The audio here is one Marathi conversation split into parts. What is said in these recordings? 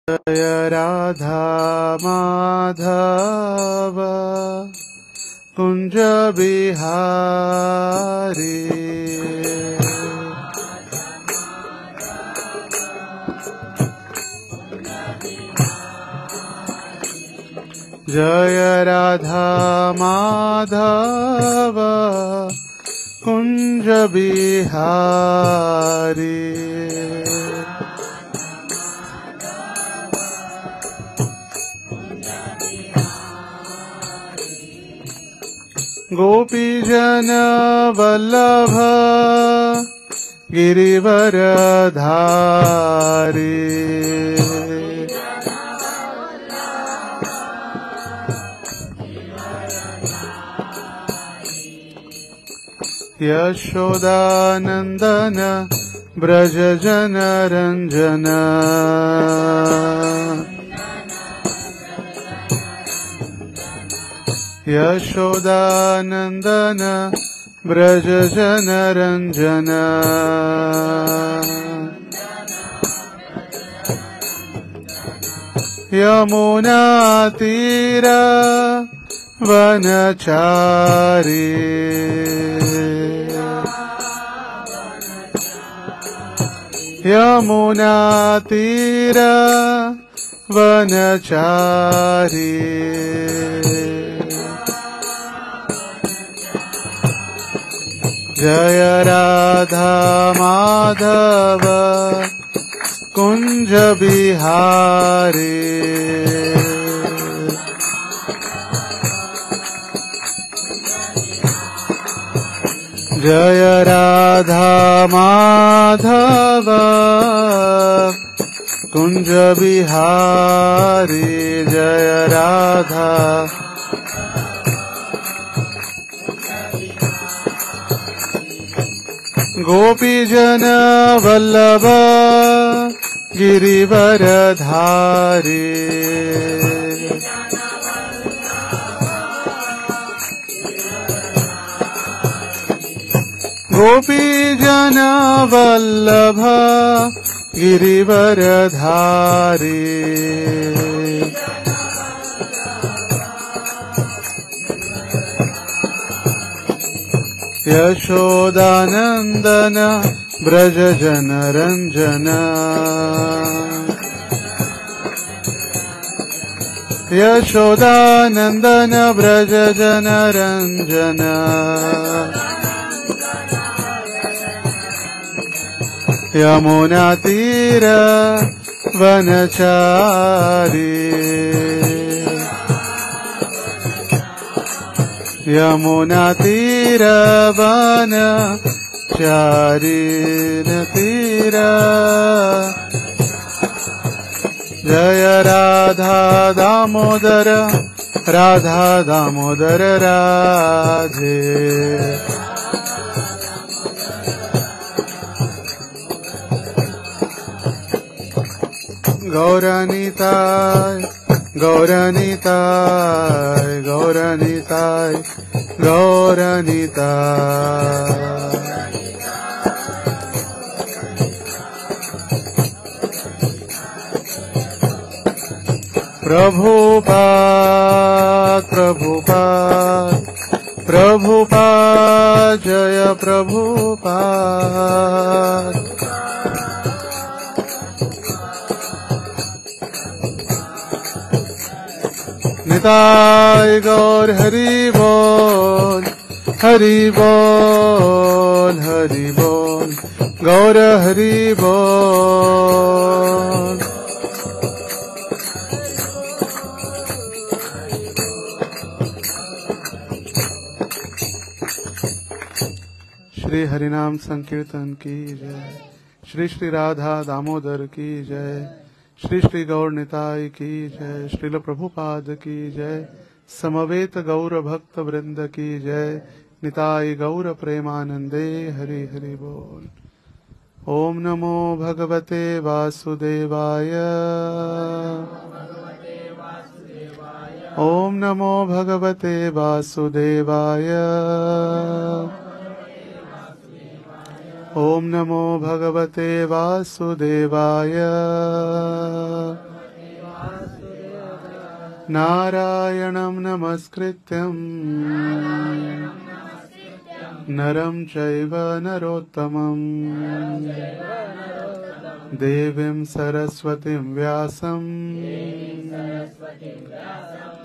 जय राधा माधव कुंज बिहारी। जय राधा माधव कुंज बिहारी। गोपी जन वल्लभ गिरिवर धारी। यशोदानंदन ब्रज जन रंजन। यशोदानंदन ब्रज जन रंजन। यमुना तीर वनचारी। यमुना तीर वनचारी। जय राधा माधव कुंज बिहारी। जय राधा माधव कुंज बिहारी। जय राधा गोपी जन वल्लभ गिरिवर धारी। गोपी जन वल्लभ गिरिवर धारी। यशोदानंदन ब्रज जन रंजन। यशोदानंदन ब्रज जन रंजन। यमुना तीर वनचारी। यमुना तीर वनचारी तीर। जय राधा दामोदर राधा दामोदर राधे। गौरनीताय गौरनीताय गौरनीताय गौरनीताय। प्रभुपाद प्रभुपाद प्रभुपाद जय प्रभुपाद। निताय गौर हरि बोल हरि बोल हरि बोल गौर हरि बोल। श्री हरिनाम संकीर्तन की जय। श्री श्री राधा दामोदर की जय। श्री श्री गौर निताय की जय। श्रील प्रभुपाद की जय। समवेत गौर भक्त वृंद की जय। निताय गौर प्रेमानंदे हरि हरि बोल। ओम नमो भगवते वासुदेवाय। ओम नमो भगवते वासुदेवाय। ओम नमो भगवते वासुदेवाय। नारायणं नमस्कृत्यं नरं चैव नरोत्तमं देवीं सरस्वतीं व्यासं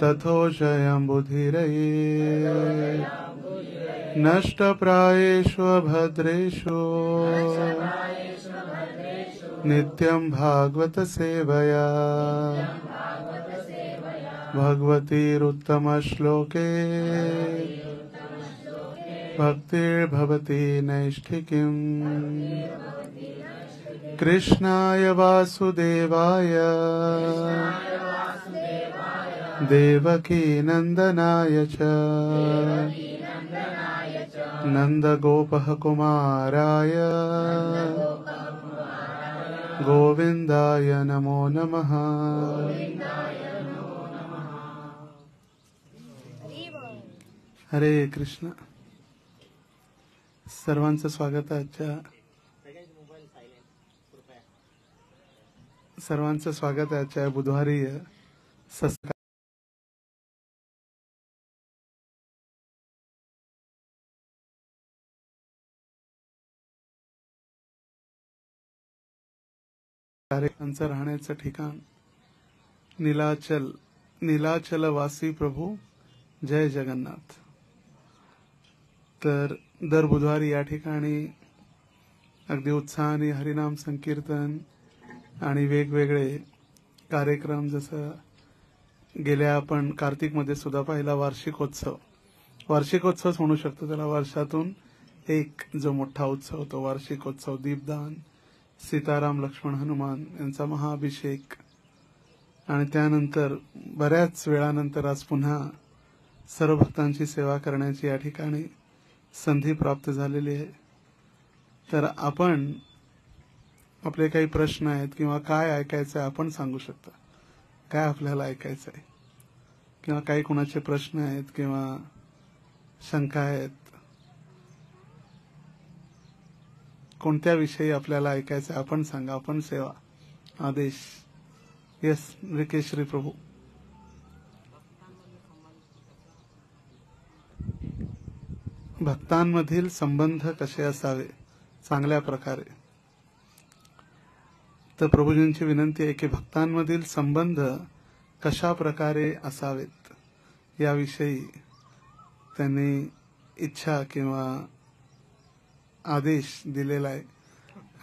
ततो जयम्बुधिरये नष्टप्रायेषु भद्रेषु नित्यं भागवत सेवया भगवतीरुत्तमश्लोके भक्तिर्भवति नैष्ठिकीम् कृष्णाय वासुदेवाय देवकीनन्दनाय च नन्दगोपकुमाराय गोविन्दाय नमो नमः। हरे कृष्ण। सर्वांचं स्वागत आहे आजच्या बुधवारी कार्यक्रमांचं राहण्याचं ठिकाण नीलाचल वासी प्रभू जय जगन्नाथ। तर दर बुधवारी या ठिकाणी अगदी उत्साहाने हरिनाम संकीर्तन आणि वेगवेगळे कार्यक्रम, जसं गेल्या आपण कार्तिक मध्ये सुद्धा पाहिला वार्षिकोत्सव म्हणू शकतो त्याला। वर्षातून एक जो मोठा उत्सव तो वार्षिकोत्सव, दीपदान, सीताराम लक्ष्मण हनुमान यांचा महाअभिषेक, आणि त्यानंतर बऱ्याच वेळानंतर आज पुन्हा सर्व भक्तांची सेवा करण्याची या ठिकाणी संधी प्राप्त झालेली आहे। तर आपण आपले काही प्रश्न आहेत किंवा काय ऐकायचं आहे आपण सांगू शकता, काय आपल्याला ऐकायचं आहे, किंवा काही कुणाचे प्रश्न आहेत किंवा शंका आहेत, कोणत्या विषयी आपल्याला ऐकायचं आहे आपण सांगा, आपण सेवा आदेश। यस रिकेश्री प्रभू। भक्तांमधील संबंध कसे असावे चांगल्या प्रकारे। तर प्रभूजींची विनंती आहे की भक्तांमधील संबंध कशा प्रकारे असावेत याविषयी त्यांनी इच्छा किंवा आदेश दिलेला आहे,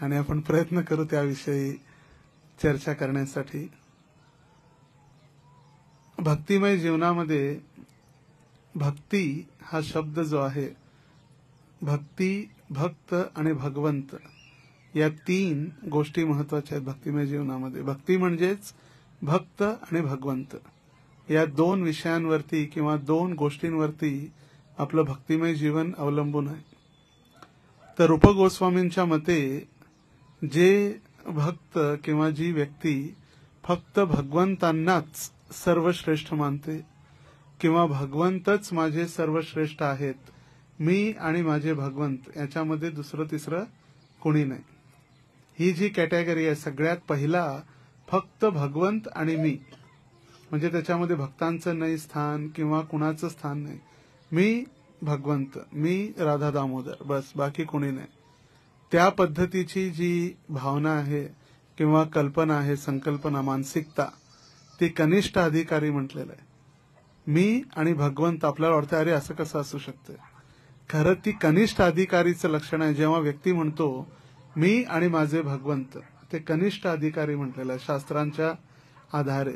आणि आपण प्रयत्न करू त्याविषयी चर्चा करण्यासाठी। भक्तिमय जीवनामध्ये भक्ती हा शब्द जो आहे, भक्ती, भक्त आणि भगवंत या तीन गोष्टी महत्वाच्या आहेत भक्तिमय जीवनामध्ये। भक्ती म्हणजेच भक्त आणि भगवंत या दोन विषयांवरती किंवा दोन गोष्टींवरती आपलं भक्तिमय जीवन अवलंबून आहे। तर रूप गोस्वामींच्या मते जे भक्त किंवा जी व्यक्ती फक्त भगवंतांनाच सर्वश्रेष्ठ मानते किंवा भगवंतच माझे सर्वश्रेष्ठ आहेत, मी आणि माझे भगवंत याच्यामध्ये दुसरं तिसरं कोणी नाही, ही जी कॅटेगरी आहे सगळ्यात पहिला फक्त भगवंत आणि मी, म्हणजे त्याच्यामध्ये भक्तांचं नाही स्थान किंवा कुणाचं स्थान नाही, मी भगवंत, मी राधा दामोदर, बस, बाकी कोणी नाही। त्या पद्धतीची जी भावना आहे किंवा कल्पना आहे, संकल्पना, मानसिकता, ती कनिष्ठ अधिकारी म्हटलेलं आहे। मी आणि भगवंत आपल्याला वाटतं अरे असं कसं असू शकतं, खरं ती कनिष्ठ अधिकारीचं लक्षण आहे। जेव्हा व्यक्ती म्हणतो मी आणि माझे भगवंत, ते कनिष्ठ अधिकारी म्हटलेलं आहे शास्त्रांच्या आधारे।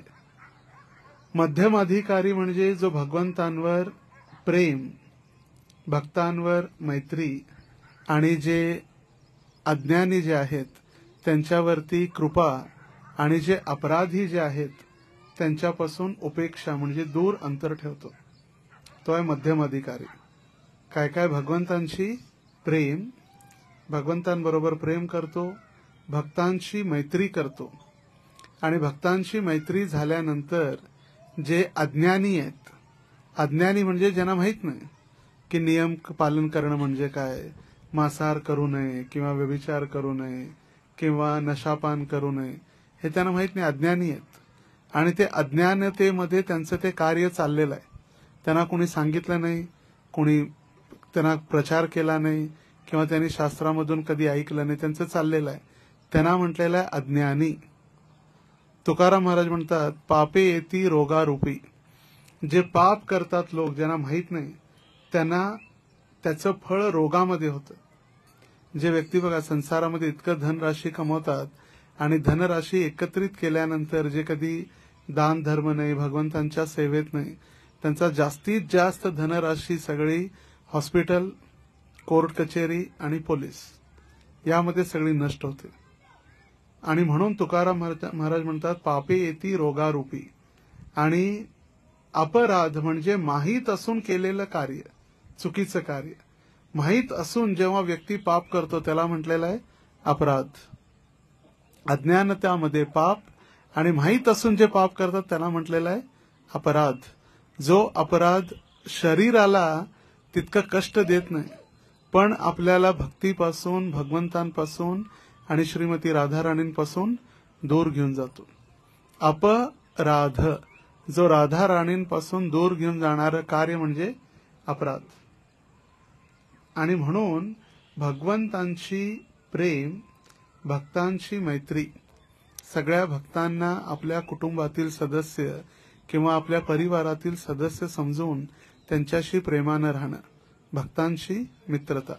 मध्यम अधिकारी म्हणजे जो भगवंतांवर प्रेम, भक्तांवर मैत्री, आणि जे अज्ञानी जे आहेत त्यांच्यावरती कृपा, आणि जे अपराधी जे आहेत त्यांच्यापासून उपेक्षा म्हणजे दूर अंतर ठेवतो, तो आहे मध्यम अधिकारी। काय काय भगवंतांची प्रेम, भगवंतांबरोबर प्रेम करतो, भक्तांची मैत्री करतो, आणि भक्तांची मैत्री झाल्यानंतर जे अज्ञानी आहेत, अज्ञानी म्हणजे ज्यांना माहित नाही की नियम पालन करणं म्हणजे काय, मांसाहार करू नये किंवा व्यभिचार करू नये किंवा नशापान करू नये, हे त्यांना माहित नाही, अज्ञानी आहेत। आणि ते अज्ञानतेमध्ये त्यांचं ते कार्य चाललेलं आहे. त्यांना कोणी सांगितलं नाही, कोणी त्यांना प्रचार केला नाही किंवा त्यांनी शास्त्रामधून कधी ऐकलं नाही, त्यांचं चाललेलं आहे. त्यांना म्हटलेलं आहे अज्ञानी. तुकाराम महाराज म्हणतात पापे येती रोगारूपी. जे पाप करतात लोक, ज्यांना माहित नाही, त्यांना त्याचं फळ रोगामध्ये होतं. जे व्यक्ती बघा संसारामध्ये इतकं धनराशी कमवतात आणि धनराशी एकत्रित केल्यानंतर जे कधी दान धर्म नाही, भगवंतांच्या सेवेत नाही, त्यांचा जास्तीत जास्त धनराशी सगळी हॉस्पिटल, कोर्ट कचेरी आणि पोलीस यामध्ये सगळी नष्ट होते. आणि म्हणून तुकाराम महाराज म्हणतात पापे येती रोगारूपी. आणि अपराध म्हणजे माहीत असून केलेलं कार्य, चुकीचं कार्य. माहीत असून जेव्हा व्यक्ती पाप करतो त्याला म्हटलेलं आहे अपराध. अज्ञानतामध्ये पाप आणि माहीत असून जे पाप करतात त्याला म्हटलेलं आहे अपराध. जो अपराध शरीराला तितकं कष्ट देत नाही, पण आपल्याला भक्तीपासून, भगवंतांपासून आणि श्रीमती राधाराणींपासून दूर घेऊन जातो. अपराध जो राधा राणींपासून दूर घेऊन जाणारं कार्य म्हणजे अपराध. आणि म्हणून भगवंतांची प्रेम, भक्तांची मैत्री, सगळ्या भक्तांना आपल्या कुटुंबातील सदस्य किंवा आपल्या परिवारातील सदस्य समजून त्यांच्याशी प्रेमानं राहणं, भक्तांची मित्रता.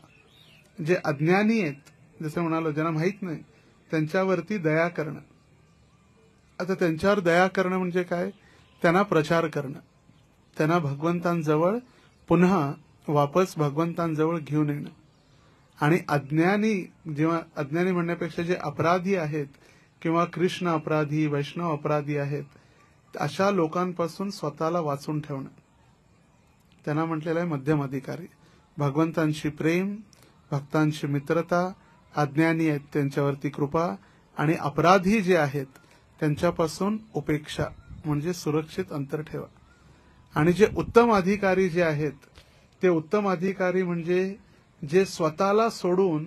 जे अज्ञानी आहेत, जसं म्हणालो ज्यांना माहित नाही, त्यांच्यावरती दया करणं. आता त्यांच्यावर दया करणं म्हणजे काय? त्यांना प्रचार करणं, त्यांना भगवंतांजवळ पुन्हा वापस भगवंतांजवळ घेऊन येणं. आणि अज्ञानी, जेव्हा अज्ञानी म्हणण्यापेक्षा जे अपराधी आहेत किंवा कृष्ण अपराधी, वैष्णव अपराधी आहेत, अशा लोकांपासून स्वतःला वाचून ठेवणं, त्यांना म्हटलेलं आहे मध्यम अधिकारी. भगवंतांशी प्रेम, भक्तांची मित्रता, अज्ञानी आहेत त्यांच्यावरती कृपा, आणि अपराधी जे आहेत त्यांच्यापासून उपेक्षा म्हणजे सुरक्षित अंतर ठेवा. आणि जे उत्तम अधिकारी जे आहेत ते उत्तम अधिकारी म्हणजे जे स्वतःला सोडून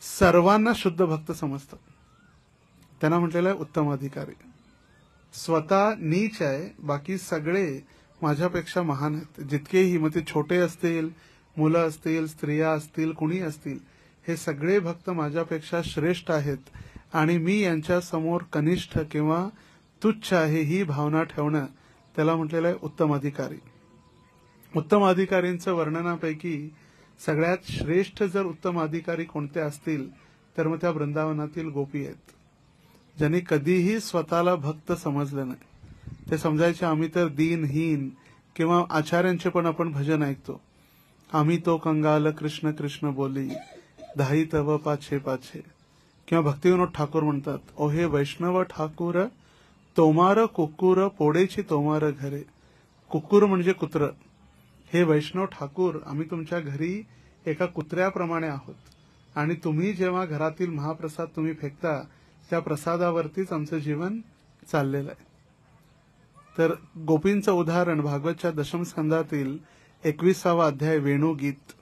सर्वांना शुद्ध भक्त समजतात, त्यांना म्हटलेलं आहे उत्तम अधिकारी. स्वतः नीच आहे, बाकी सगळे माझ्यापेक्षा महान आहेत. जितकेही, मग ते छोटे असतील, मुलं असतील, स्त्रिया असतील, कुणी असतील, हे सगळे भक्त माझ्यापेक्षा श्रेष्ठ आहेत आणि मी यांच्या समोर कनिष्ठ किंवा तुच्छ आहे ही भावना ठेवणं, त्याला म्हटलेलं आहे उत्तम अधिकारी. उत्तम अधिकारींचं वर्णनापैकी सगळ्यात श्रेष्ठ जर उत्तम अधिकारी कोणते असतील तर मग त्या वृंदावनातील गोपी आहेत, ज्यांनी कधीही स्वतःला भक्त समजलं नाही. ते समजायचे आम्ही तर दीनहीन, किंवा आचार्यांचे पण आपण भजन ऐकतो, आम्ही तो कंगाल कृष्ण कृष्ण बोली, धाई तव पाछे पाछे. किंवा भक्तिविनोद ठाकूर म्हणतात, ओ हे वैष्णव ठाकूर तोमार कुक्कुर पोडेची तोमार घरे. कुक्कुर म्हणजे कुत्र. हे वैष्णव ठाकूर, आम्ही तुमच्या घरी एका कुत्र्याप्रमाणे आहोत आणि तुम्ही जेव्हा घरातील महाप्रसाद तुम्ही फेकता त्या प्रसादावरतीच आमचं जीवन चाललेलं आहे. तर गोपींचं उदाहरण भागवतच्या दशम स्कंदातील 21वा अध्याय वेणुगीत,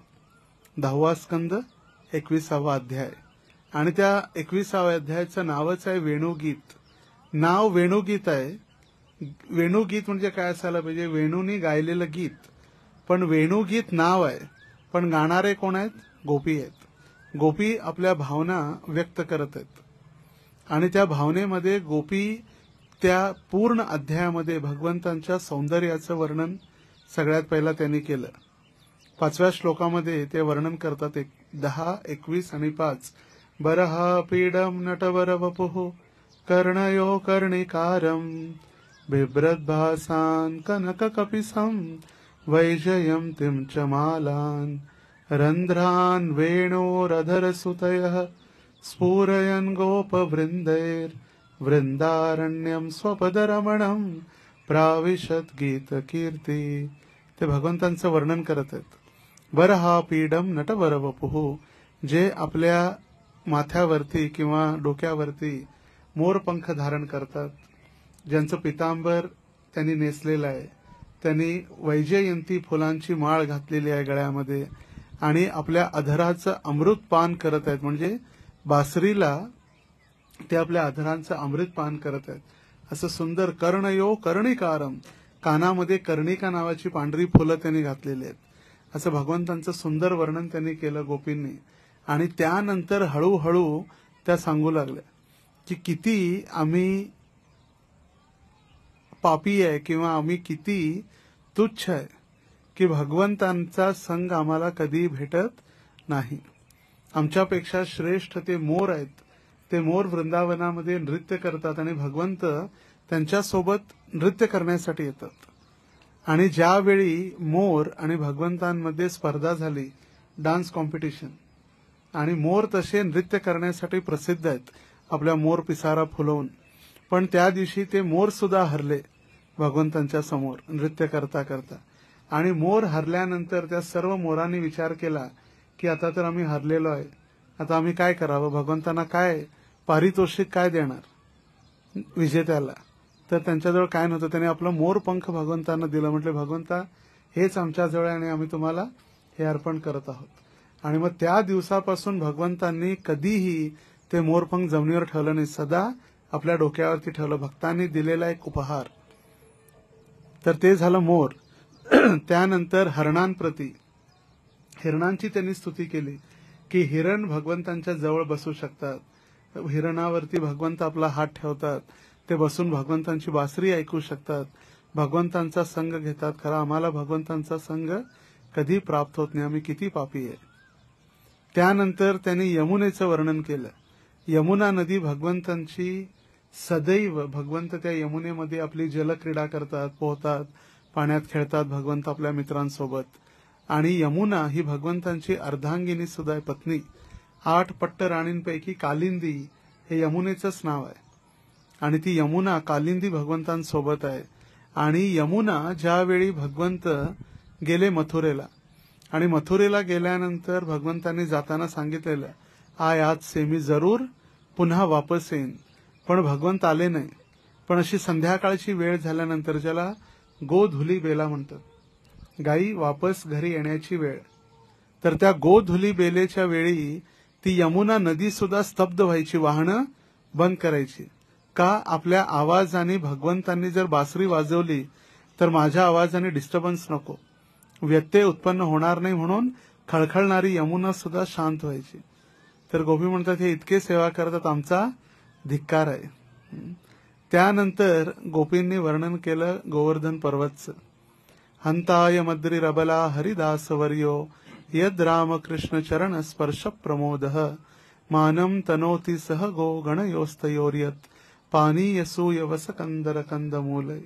10वा स्कंद 21वा अध्याय, आणि त्या 21व्या अध्यायाचं नावच आहे वेणुगीत. नाव वेणुगीत आहे. वेणुगीत म्हणजे काय असायला पाहिजे? वेणूनी गायलेलं गीत. पण वेणुगीत नाव आहे, पण गाणारे कोण आहेत? गोपी आहेत. गोपी आपल्या भावना व्यक्त करत आहेत आणि त्या भावनेमध्ये गोपी त्या पूर्ण अध्यायामध्ये भगवंतांच्या सौंदर्याचं वर्णन सगळ्यात पहिला त्यांनी केलं. 5व्या श्लोकामध्ये ते वर्णन करतात 10, 21 आणि 5. बरहा पीडम नटवर वपुः कर्णयो कर्णिकारम बिभ्रद्भासान् कनक कपिसं वैजयन्तीं च मालान् रन्ध्रान् वेणोरधरसुतयः स्फुरयन् गोपवृन्दैर् वृंदारण्यम स्वपदरमणम प्राविशत गीत कीर्ती. ते भगवंतांचं वर्णन करत आहेत. वरहा पीडम नटवर वपुः, जे आपल्या माथ्यावरती किंवा डोक्यावरती मोरपंख धारण करतात, ज्यांचं पितांबर त्यांनी नेसलेलं आहे, त्यांनी वैजयंती फुलांची माळ घातलेली आहे गळ्यामध्ये आणि आपल्या अधराचं अमृत पान करत आहेत. म्हणजे बासरीला ते आपल्या अधरांचं अमृत पान करत आहेत असं सुंदर कर्णयो कर्णिकारम, कानामध्ये कर्णिका नावाची पांढरी फुलं त्यांनी घातलेली आहेत, असं भगवंतांचं सुंदर वर्णन त्यांनी केलं गोपींनी. आणि त्यानंतर हळूहळू त्या सांगू लागल्या की किती आम्ही पापी आहे किंवा आम्ही किती तुच्छ आहे की भगवंतांचा संग आम्हाला कधी भेटत नाही. आमच्यापेक्षा श्रेष्ठ ते मोर आहेत. ते मोर वृंदावनामध्ये नृत्य करतात आणि भगवंत त्यांच्यासोबत नृत्य करण्यासाठी येतात. आणि ज्यावेळी मोर आणि भगवंतांमध्ये स्पर्धा झाली, डान्स कॉम्पिटिशन, आणि मोर तसे नृत्य करण्यासाठी प्रसिद्ध आहेत आपल्या मोर पिसारा फुलवून, पण त्या दिवशी ते मोर सुद्धा हरले भगवंतांच्या समोर नृत्य करता करता. आणि मोर हरल्यानंतर त्या सर्व मोरांनी विचार केला की आता तर आम्ही हरलेलो आहे, आता आम्ही काय करावं, भगवंतांना काय पारितोषिक काय देणार विजेत्याला. तर त्यांच्याजवळ काय नव्हतं, त्याने आपलं मोरपंख भगवंतांना दिलं. म्हटले भगवंता हेच आमच्याजवळ आहे आणि आम्ही तुम्हाला हे अर्पण करत आहोत. आणि मग त्या दिवसापासून भगवंतांनी कधीही ते मोरपंख जमिनीवर ठेवलं नाही, सदा आपल्या डोक्यावरती ठेवलं, भक्तांनी दिलेला एक उपहार. तर ते झालं मोर. त्यानंतर हरणांप्रती, हिरणांची त्यांनी स्तुती केली की हिरण भगवंतांच्या जवळ बसू शकतात, हिरणावरती भगवंत आपला हात ठेवतात, ते बसून भगवंतांची बासरी ऐकू शकतात, भगवंतांचा संग घेतात. खरा आम्हाला भगवंतांचा संग कधी प्राप्त होत नाही, आम्ही किती पापी आहे. त्यानंतर त्यांनी यमुनेचं वर्णन केलं. यमुना नदी भगवंतांची सदैव, भगवंत त्या यमुनेमध्ये आपली जलक्रीडा करतात, पोहतात, पाण्यात खेळतात भगवंत आपल्या मित्रांसोबत. आणि यमुना ही भगवंतांची अर्धांगिनी सुद्धा आहे, पत्नी. 8 पट्ट राणींपैकी कालिंदी हे यमुनेचंच नाव आहे. आणि ती यमुना कालिंदी भगवंतांसोबत आहे. आणि यमुना ज्यावेळी भगवंत गेले मथुरेला, आणि मथुरेला गेल्यानंतर भगवंतांनी जाताना सांगितलेलं आज से मी जरूर पुन्हा वापस येईन. पण भगवंत आले नाही. पण अशी संध्याकाळची वेळ झाल्यानंतर, ज्याला गोधुली बेला म्हणतात, गायी वापस घरी येण्याची वेळ, तर त्या गोधुली बेलेच्या वेळी ती यमुना नदी सुद्धा स्तब्ध व्हायची, वाहनं बंद करायची. का? आपल्या आवाजाने भगवंतांनी जर बासरी वाजवली तर माझ्या आवाजाने डिस्टर्बन्स नको, व्यत्यय उत्पन्न होणार नाही, म्हणून खळखळणारी यमुना सुद्धा शांत व्हायची. तर गोपी म्हणतात हे इतके सेवा करतात, आमचा धिक्कार आहे. त्यानंतर गोपींनी वर्णन केलं गोवर्धन पर्वतचं. हंताय मद्री रबला हरिदास वर्यो यद रामकृष्ण चरण स्पर्श प्रमोदः मानम तनोति सह गो गणयोस्तयोर्यत पानीयसूय वसकंदर कंदमूलय.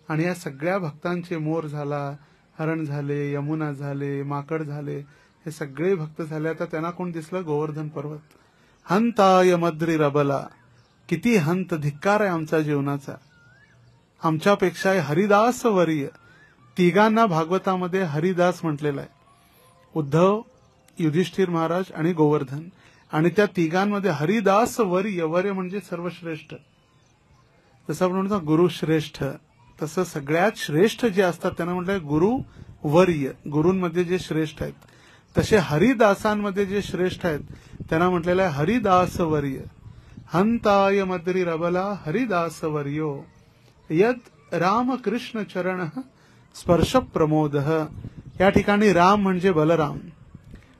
आणि या सगळ्या भक्तांचे मोर झाला, हरण झाले, यमुना झाले, माकड झाले, हे सगळे भक्त झाले. आता त्यांना कोण दिसलं? गोवर्धन पर्वत. हंताय मद्री रबला, किती हंत, धिक्कार आहे आमच्या जीवनाचा. आमच्यापेक्षा हरिदास वर्य, तिघांना भागवतामध्ये हरिदास म्हटलेलं आहे. उद्धव, युधिष्ठिर महाराज आणि गोवर्धन. आणि त्या तिघांमध्ये हरिदास वर्य, वर्य म्हणजे सर्वश्रेष्ठ. जसं आपण म्हणतो गुरुश्रेष्ठ, तसं सगळ्यात श्रेष्ठ जे असतात त्यांना म्हटलंय गुरु वर्य. गुरूंमध्ये जे श्रेष्ठ आहेत, तसे हरिदासांमध्ये जे श्रेष्ठ आहेत त्यांना म्हटलेलं आहे हरिदास वर्य. हंताय मद्री रबला हरिदास वर्यो यद रामकृष्ण चरण स्पर्श प्रमोदः. या ठिकाणी राम म्हणजे बलराम.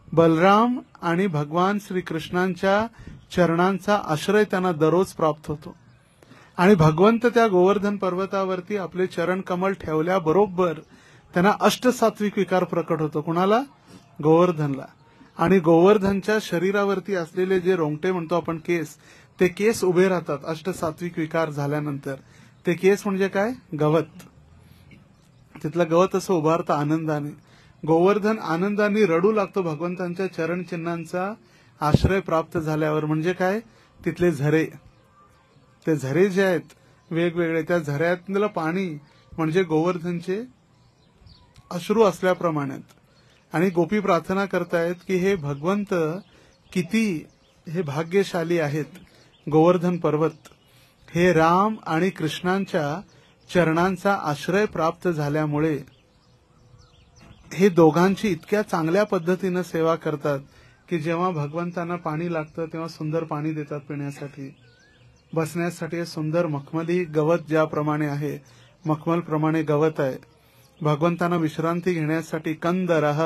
बलराम आणि भगवान श्रीकृष्णांच्या चरणांचा आश्रय त्यांना दररोज प्राप्त होतो. आणि भगवंत त्या गोवर्धन पर्वतावरती आपले चरण कमल ठेवल्याबरोबर त्यांना अष्टसात्विक विकार प्रकट होतो. कुणाला? गोवर्धनला. आणि गोवर्धनच्या शरीरावरती असलेले जे रोंगटे म्हणतो आपण केस, ते केस उभे राहतात अष्टसात्विक विकार झाल्यानंतर. ते केस म्हणजे काय? गवत. तिथलं गवत असं उभारतं आनंदाने. गोवर्धन आनंदाने रडू लागतो भगवंतांच्या चरण चिन्हांचा आश्रय प्राप्त झाल्यावर. म्हणजे काय? तिथले झरे, ते झरे जे आहेत वेगवेगळे, त्या झऱ्यातलं पाणी म्हणजे गोवर्धनचे अश्रू असल्याप्रमाणे. आणि गोपी प्रार्थना करतायत की हे भगवंत किती हे भाग्यशाली आहेत. गोवर्धन पर्वत हे राम आणि कृष्णांच्या चरणांचा आश्रय प्राप्त झाल्यामुळे हे दोघांची इतक्या चांगल्या पद्धतीनं सेवा करतात की जेव्हा भगवंतांना पाणी लागतं तेव्हा सुंदर पाणी देतात पिण्यासाठी. बसण्यासाठी सुंदर मखमली गवत ज्याप्रमाणे आहे, मखमल प्रमाणे गवत आहे. भगवंतांना विश्रांती घेण्यासाठी कंदरः,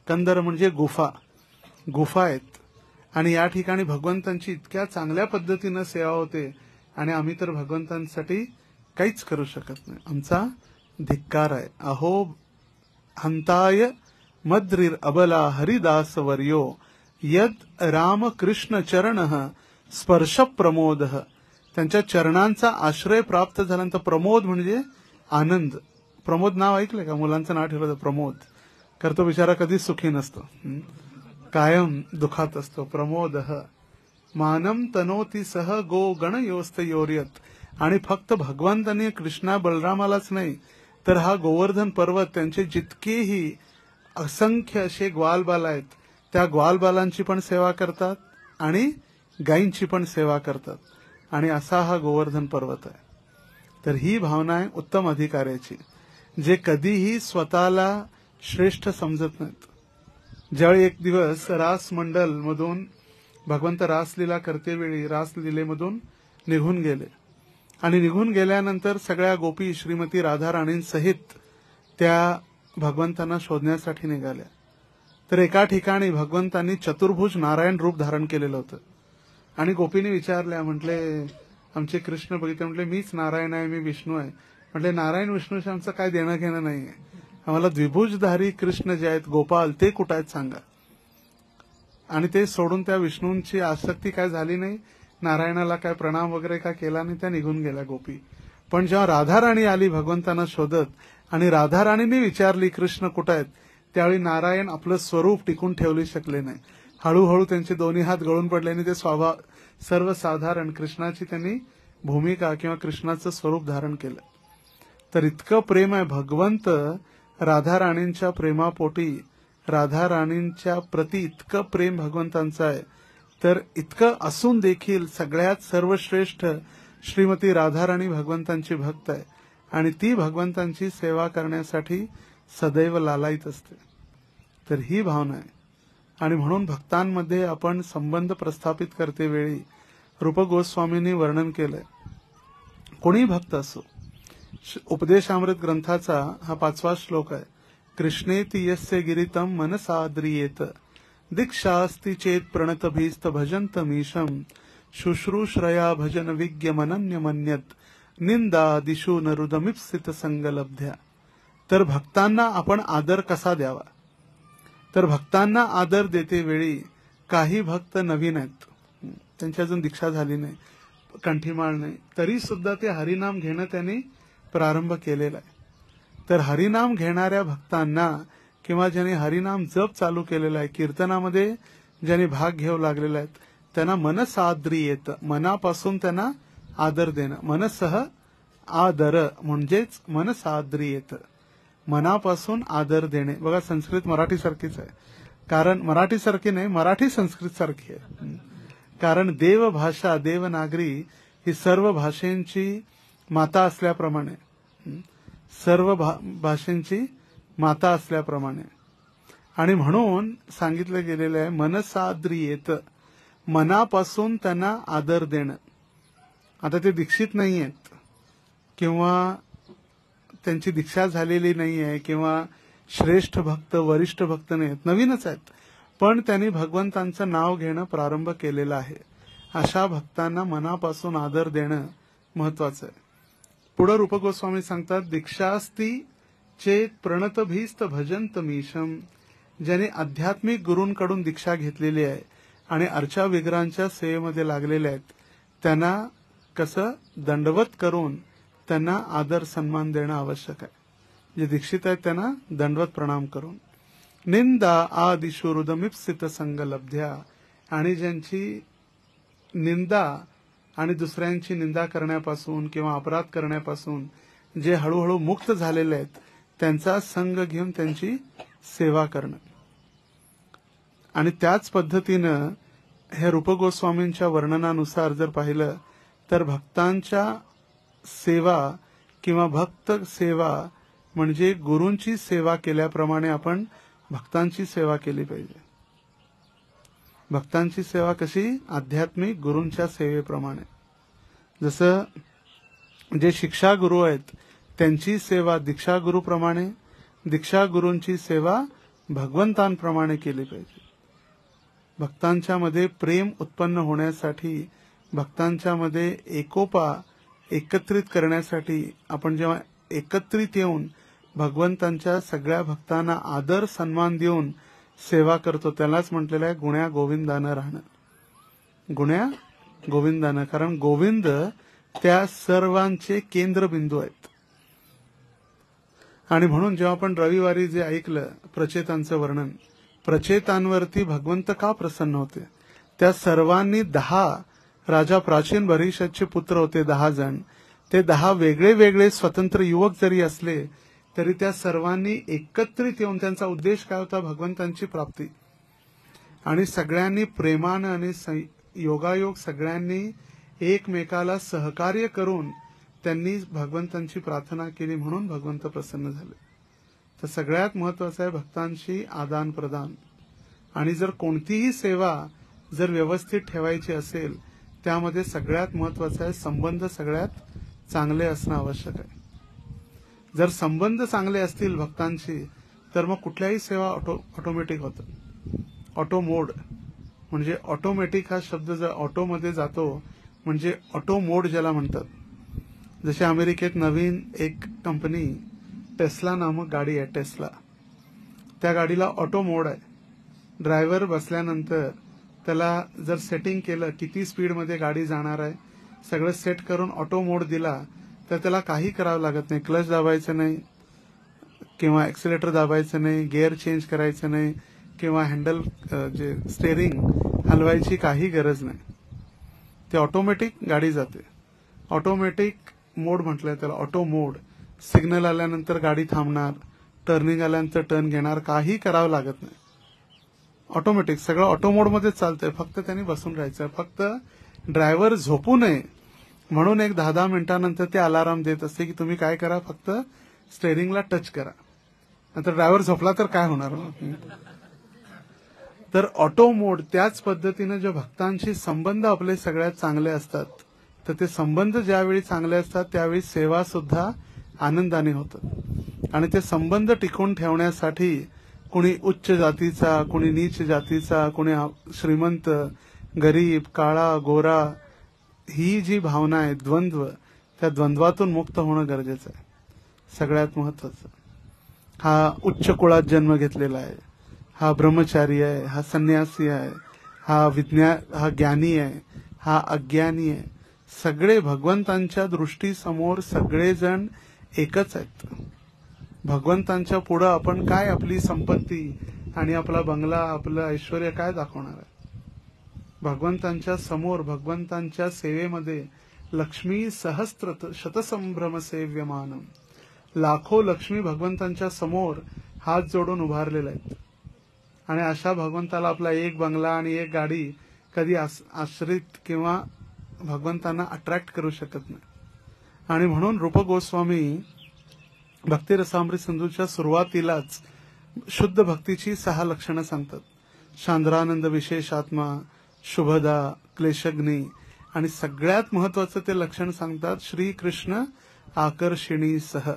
कंदर म्हणजे गुफा, गुफा आहेत. आणि या ठिकाणी भगवंतांची इतक्या चांगल्या पद्धतीनं सेवा होते आणि आम्ही तर भगवंतांसाठी काहीच करू शकत नाही. आमचा धिक्कार आहे. अहो हंताय मद्रीर अबला हरिदास वर्यो यद राम कृष्ण चरण स्पर्श प्रमोद. त्यांच्या चरणांचा आश्रय प्राप्त झाल्यानंतर प्रमोद म्हणजे आनंद. प्रमोद नाव ऐकलंय का? मुलांचं नाव ठेवलं प्रमोद. करतो बिचारा कधीच सुखी नसतो, कायम दुखात असतो. प्रमोद मानम तनोती सह गो गण योस्त योर्यत. आणि फक्त भगवंतांनी कृष्णा बलरामालाच नाही तर हा गोवर्धन पर्वत त्यांचे जितकेही असंख्य असे ग्वालबाल आहेत त्या ग्वालबालांची पण सेवा करतात आणि गायींची पण सेवा करतात. आणि असा हा गोवर्धन पर्वत आहे. तर ही भावना आहे उत्तम अधिकाऱ्याची, जे कधीही स्वतःला श्रेष्ठ समजत नाहीत. ज्यावेळी एक दिवस रास मंडल मधून भगवंत रासलीला करते वेळी रासलीलेमधून निघून गेले आणि निघून गेल्यानंतर सगळ्या गोपी श्रीमती राधा राणींसहित त्या भगवंतांना शोधण्यासाठी निघाल्या. तर एका ठिकाणी भगवंतांनी चतुर्भुज नारायण रूप धारण केलेलं होतं आणि गोपीने विचारल्या, म्हटले आमचे कृष्ण बघितले, म्हटले मीच नारायण आहे, मी विष्णू आहे. म्हटले नारायण विष्णूशी आमचं काय देणं घेणं नाहीये, आम्हाला द्विभुजधारी कृष्ण जे आहेत गोपाल ते कुठं आहेत सांगा. आणि ते सोडून त्या विष्णूंची आसक्ती काय झाली नाही, नारायणाला काय प्रणाम वगैरे काय केला नाही, त्या निघून गेल्या गोपी. पण जेव्हा राधाराणी आली भगवंतांना शोधत आणि राधाराणीने विचारली कृष्ण कुठं आहेत, त्यावेळी नारायण आपलं स्वरूप टिकून ठेवू शकले नाही. हळूहळू त्यांचे दोन्ही हात गळून पडले आणि ते सर्वसाधारण कृष्णाची त्यांनी भूमिका किंवा कृष्णाचं स्वरूप धारण केलं. तर इतकं प्रेम आहे भगवंत राधाराणींच्या प्रेमापोटी, राधाराणींच्या प्रती इतकं प्रेम भगवंतांचं आहे. तर इतकं असून देखील सगळ्यात सर्वश्रेष्ठ श्रीमती राधाराणी भगवंतांची भक्त आहे आणि ती भगवंतांची सेवा करण्यासाठी सदैव लालायित असते. तर ही भावना आहे. आणि म्हणून भक्तांमध्ये आपण संबंध प्रस्थापित करते वेळी रूप गोस्वामींनी वर्णन केलंय. कोणी भक्त असो, उपदेशामृत ग्रंथाचा हा 5वा श्लोक आहे. कृष्णेति यस्य गिरितम मनसाद्रियेत दीक्षास्ति चेत प्रणतभीस्त भजन्तमीशम शुश्रूश्रया भजन विज्ञ मनन्य मन्यत निंदा दिशू नरुदमिप्सित संगलब्ध्या. तर भक्तांना आपण आदर कसा द्यावा, तर भक्तांना आदर देते वेळी काही भक्त नवीन आहेत, त्यांची अजून दीक्षा झाली नाही, कंठीमाळ नाही, तरी सुद्धा ते हरिनाम घेणं त्यांनी प्रारंभ केलेला आहे. तर हरिनाम घेणाऱ्या भक्तांना किंवा ज्यांनी हरिनाम जप चालू केलेला आहे, कीर्तनामध्ये ज्यांनी भाग घेऊ लागलेला आहेत, त्यांना मनसाद्रियेत, मनापासून त्यांना आदर देणं. मनसह आदर म्हणजेच मनसाद्रियेत, मनापासून आदर देणे. बघा संस्कृत मराठी सारखीच आहे, कारण मराठी सारखी नाही, मराठी संस्कृत सारखी आहे. कारण देवभाषा देवनागरी ही सर्व भाषेंची माता असल्याप्रमाणे, सर्व भाषेंची माता असल्याप्रमाणे, आणि म्हणून सांगितलं गेलेलं आहे मनसाद्रियेत, मनापासून त्यांना आदर देणं. आता ते दीक्षित नाही आहेत किंवा त्यांची दीक्षा झालेली नाही आहे किंवा श्रेष्ठ भक्त वरिष्ठ भक्त नाही आहेत, नवीनच आहेत, पण त्यांनी भगवंतांचं नाव घेणं प्रारंभ केलेलं आहे. अशा भक्तांना मनापासून आदर देणं महत्वाचं आहे. पुढे रूप गोस्वामी सांगतात, दीक्षास्ति चेत प्रणतभीस्त भजन्तमीशम. ज्याने आध्यात्मिक गुरूंकडून दीक्षा घेतलेली आहे आणि अर्चा विग्रहांच्या सेवेमध्ये लागलेले आहेत, त्यांना कसं दंडवत करून त्यांना आदर सन्मान देणं आवश्यक आहे. जे दीक्षित आहेत त्यांना दंडवत प्रणाम करून. निंदा आदिशु रुदमिप्सित संगलब्ध्या. आणि ज्यांची निंदा आणि दुसऱ्यांची निंदा करण्यापासून किंवा अपराध करण्यापासून जे हळूहळू मुक्त झालेले आहेत, त्यांचा संग घेऊन त्यांची सेवा करणं. आणि त्याच पद्धतीनं हे रूप गोस्वामींच्या वर्णनानुसार जर पाहिलं तर भक्तांच्या सेवा किंवा भक्त सेवा म्हणजे गुरूंची सेवा केल्याप्रमाणे आपण भक्तांची सेवा केली पाहिजे. भक्तांची सेवा कशी? आध्यात्मिक गुरूंच्या सेवेप्रमाणे. जसं जे शिक्षा गुरु आहेत त्यांची सेवा दीक्षा गुरुप्रमाणे, दीक्षा गुरूंची सेवा भगवंतांप्रमाणे केली पाहिजे. भक्तांच्या मध्ये प्रेम उत्पन्न होण्यासाठी, भक्तांच्या मध्ये एकोपा एकत्रित करण्यासाठी आपण जेव्हा एकत्रित येऊन भगवंतांच्या सगळ्या भक्तांना आदर सन्मान देऊन सेवा करतो, त्यालाच म्हटलेलं आहे गुण्या गोविंदानं राहणं. गुण्या गोविंदानं, कारण गोविंद त्या सर्वांचे केंद्रबिंदू आहेत. आणि म्हणून जेव्हा आपण रविवारी जे ऐकलं प्रचेतांचं वर्णन, प्रचेतांवरती भगवंत का प्रसन्न होते, त्या सर्वांनी 10 राजा प्राचीन भरिष्याचे पुत्र होते, 10 जण. ते 10 वेगळे वेगळे स्वतंत्र युवक जरी असले तरी त्या सर्वांनी एकत्रित येऊन, त्यांचा उद्देश काय होता, भगवंतांची प्राप्ती. आणि सगळ्यांनी प्रेमानं आणि योगायोग सगळ्यांनी एकमेकाला सहकार्य करून त्यांनी भगवंतांची प्रार्थना केली, म्हणून भगवंत प्रसन्न झाले. तर सगळ्यात महत्वाचं आहे भक्तांशी आदान प्रदान. आणि जर कोणतीही सेवा जर व्यवस्थित ठेवायची असेल, त्यामध्ये सगळ्यात महत्वाचं आहे संबंध सगळ्यात चांगले असणं आवश्यक आहे. जर संबंध चांगले असतील भक्तांशी तर मग कुठल्याही सेवा ऑटोमॅटिक होतं. ऑटो मोड म्हणजे ऑटोमॅटिक हा शब्द जर ऑटोमध्ये जातो म्हणजे ऑटो मोड ज्याला म्हणतात. जसे अमेरिकेत नवीन एक कंपनी टेस्ला नामक गाडी आहे, टेस्ला. त्या गाडीला ऑटो मोड आहे. ड्रायव्हर बसल्यानंतर त्याला जर सेटिंग केलं किती स्पीडमध्ये गाडी जाणार आहे, सगळं सेट करून ऑटो मोड दिला तर त्याला काही करावं लागत नाही. क्लच दाबायचं नाही किंवा एक्सिलेटर दाबायचं नाही, गिअर चेंज करायचं नाही किंवा हँडल जे स्टेअरिंग हलवायची काही गरज नाही. ते ऑटोमॅटिक गाडी जाते. ऑटोमॅटिक मोड म्हटलंय त्याला, ऑटो मोड. सिग्नल आल्यानंतर गाडी थांबणार, टर्निंग आल्यानंतर टर्न घेणार, काही करावं लागत नाही. ऑटोमॅटिक सगळं ऑटो मोडमध्येच चालतंय. फक्त त्यांनी बसून राहायचं. फक्त ड्रायव्हर झोपू नये म्हणून एक 10-10 मिनिटांनंतर ते अलाराम देत असते की तुम्ही काय करा, फक्त स्टेअरिंगला टच करा. नंतर ड्रायव्हर झोपला तर काय होणार. तर ऑटो मोड. त्याच पद्धतीने जे भक्तांशी संबंध आपले सगळ्यात चांगले असतात, तर ते संबंध ज्यावेळी चांगले असतात त्यावेळी सेवा सुद्धा आनंदाने होतात. आणि ते संबंध टिकवून ठेवण्यासाठी कुणी उच्च जातीचा, कुणी नीच जातीचा, कुणी श्रीमंत, गरीब, काळा, गोरा, ही जी भावना आहे द्वंद्व, त्या द्वंद्वातून मुक्त होणं गरजेचं आहे. सगळ्यात महत्वाचं. हा उच्च कुळात जन्म घेतलेला आहे, हा ब्रह्मचारी आहे, हा संन्यासी आहे, हा ज्ञानी आहे, हा अज्ञानी आहे. सगळे भगवंतांच्या दृष्टीसमोर सगळेजण एकच आहेत. भगवंतांच्या पुढे आपण काय आपली संपत्ती आणि आपला बंगला, आपलं ऐश्वर काय दाखवणार आहे. भगवंतांच्या समोर, भगवंतांच्या सेवेमध्ये लक्ष्मी सहस्त्र शतसंभ्रम सेव्यमानम, लाखो लक्ष्मी भगवंतांच्या समोर हात जोडून उभारलेले आहेत. आणि अशा भगवंताला आपला एक बंगला आणि एक गाडी कधी आश्रित किंवा भगवंतांना अट्रॅक्ट करू शकत नाही. आणि म्हणून रूप गोस्वामी भक्ती रसामृत सिंधूच्या सुरुवातीलाच शुद्ध भक्तीची 6 लक्षणं सांगतात. शांद्रानंद, विशेषात्मा, शुभदा, क्लेशग्नी, आणि सगळ्यात महत्वाचं ते लक्षण सांगतात श्रीकृष्ण आकर्षिणी सह.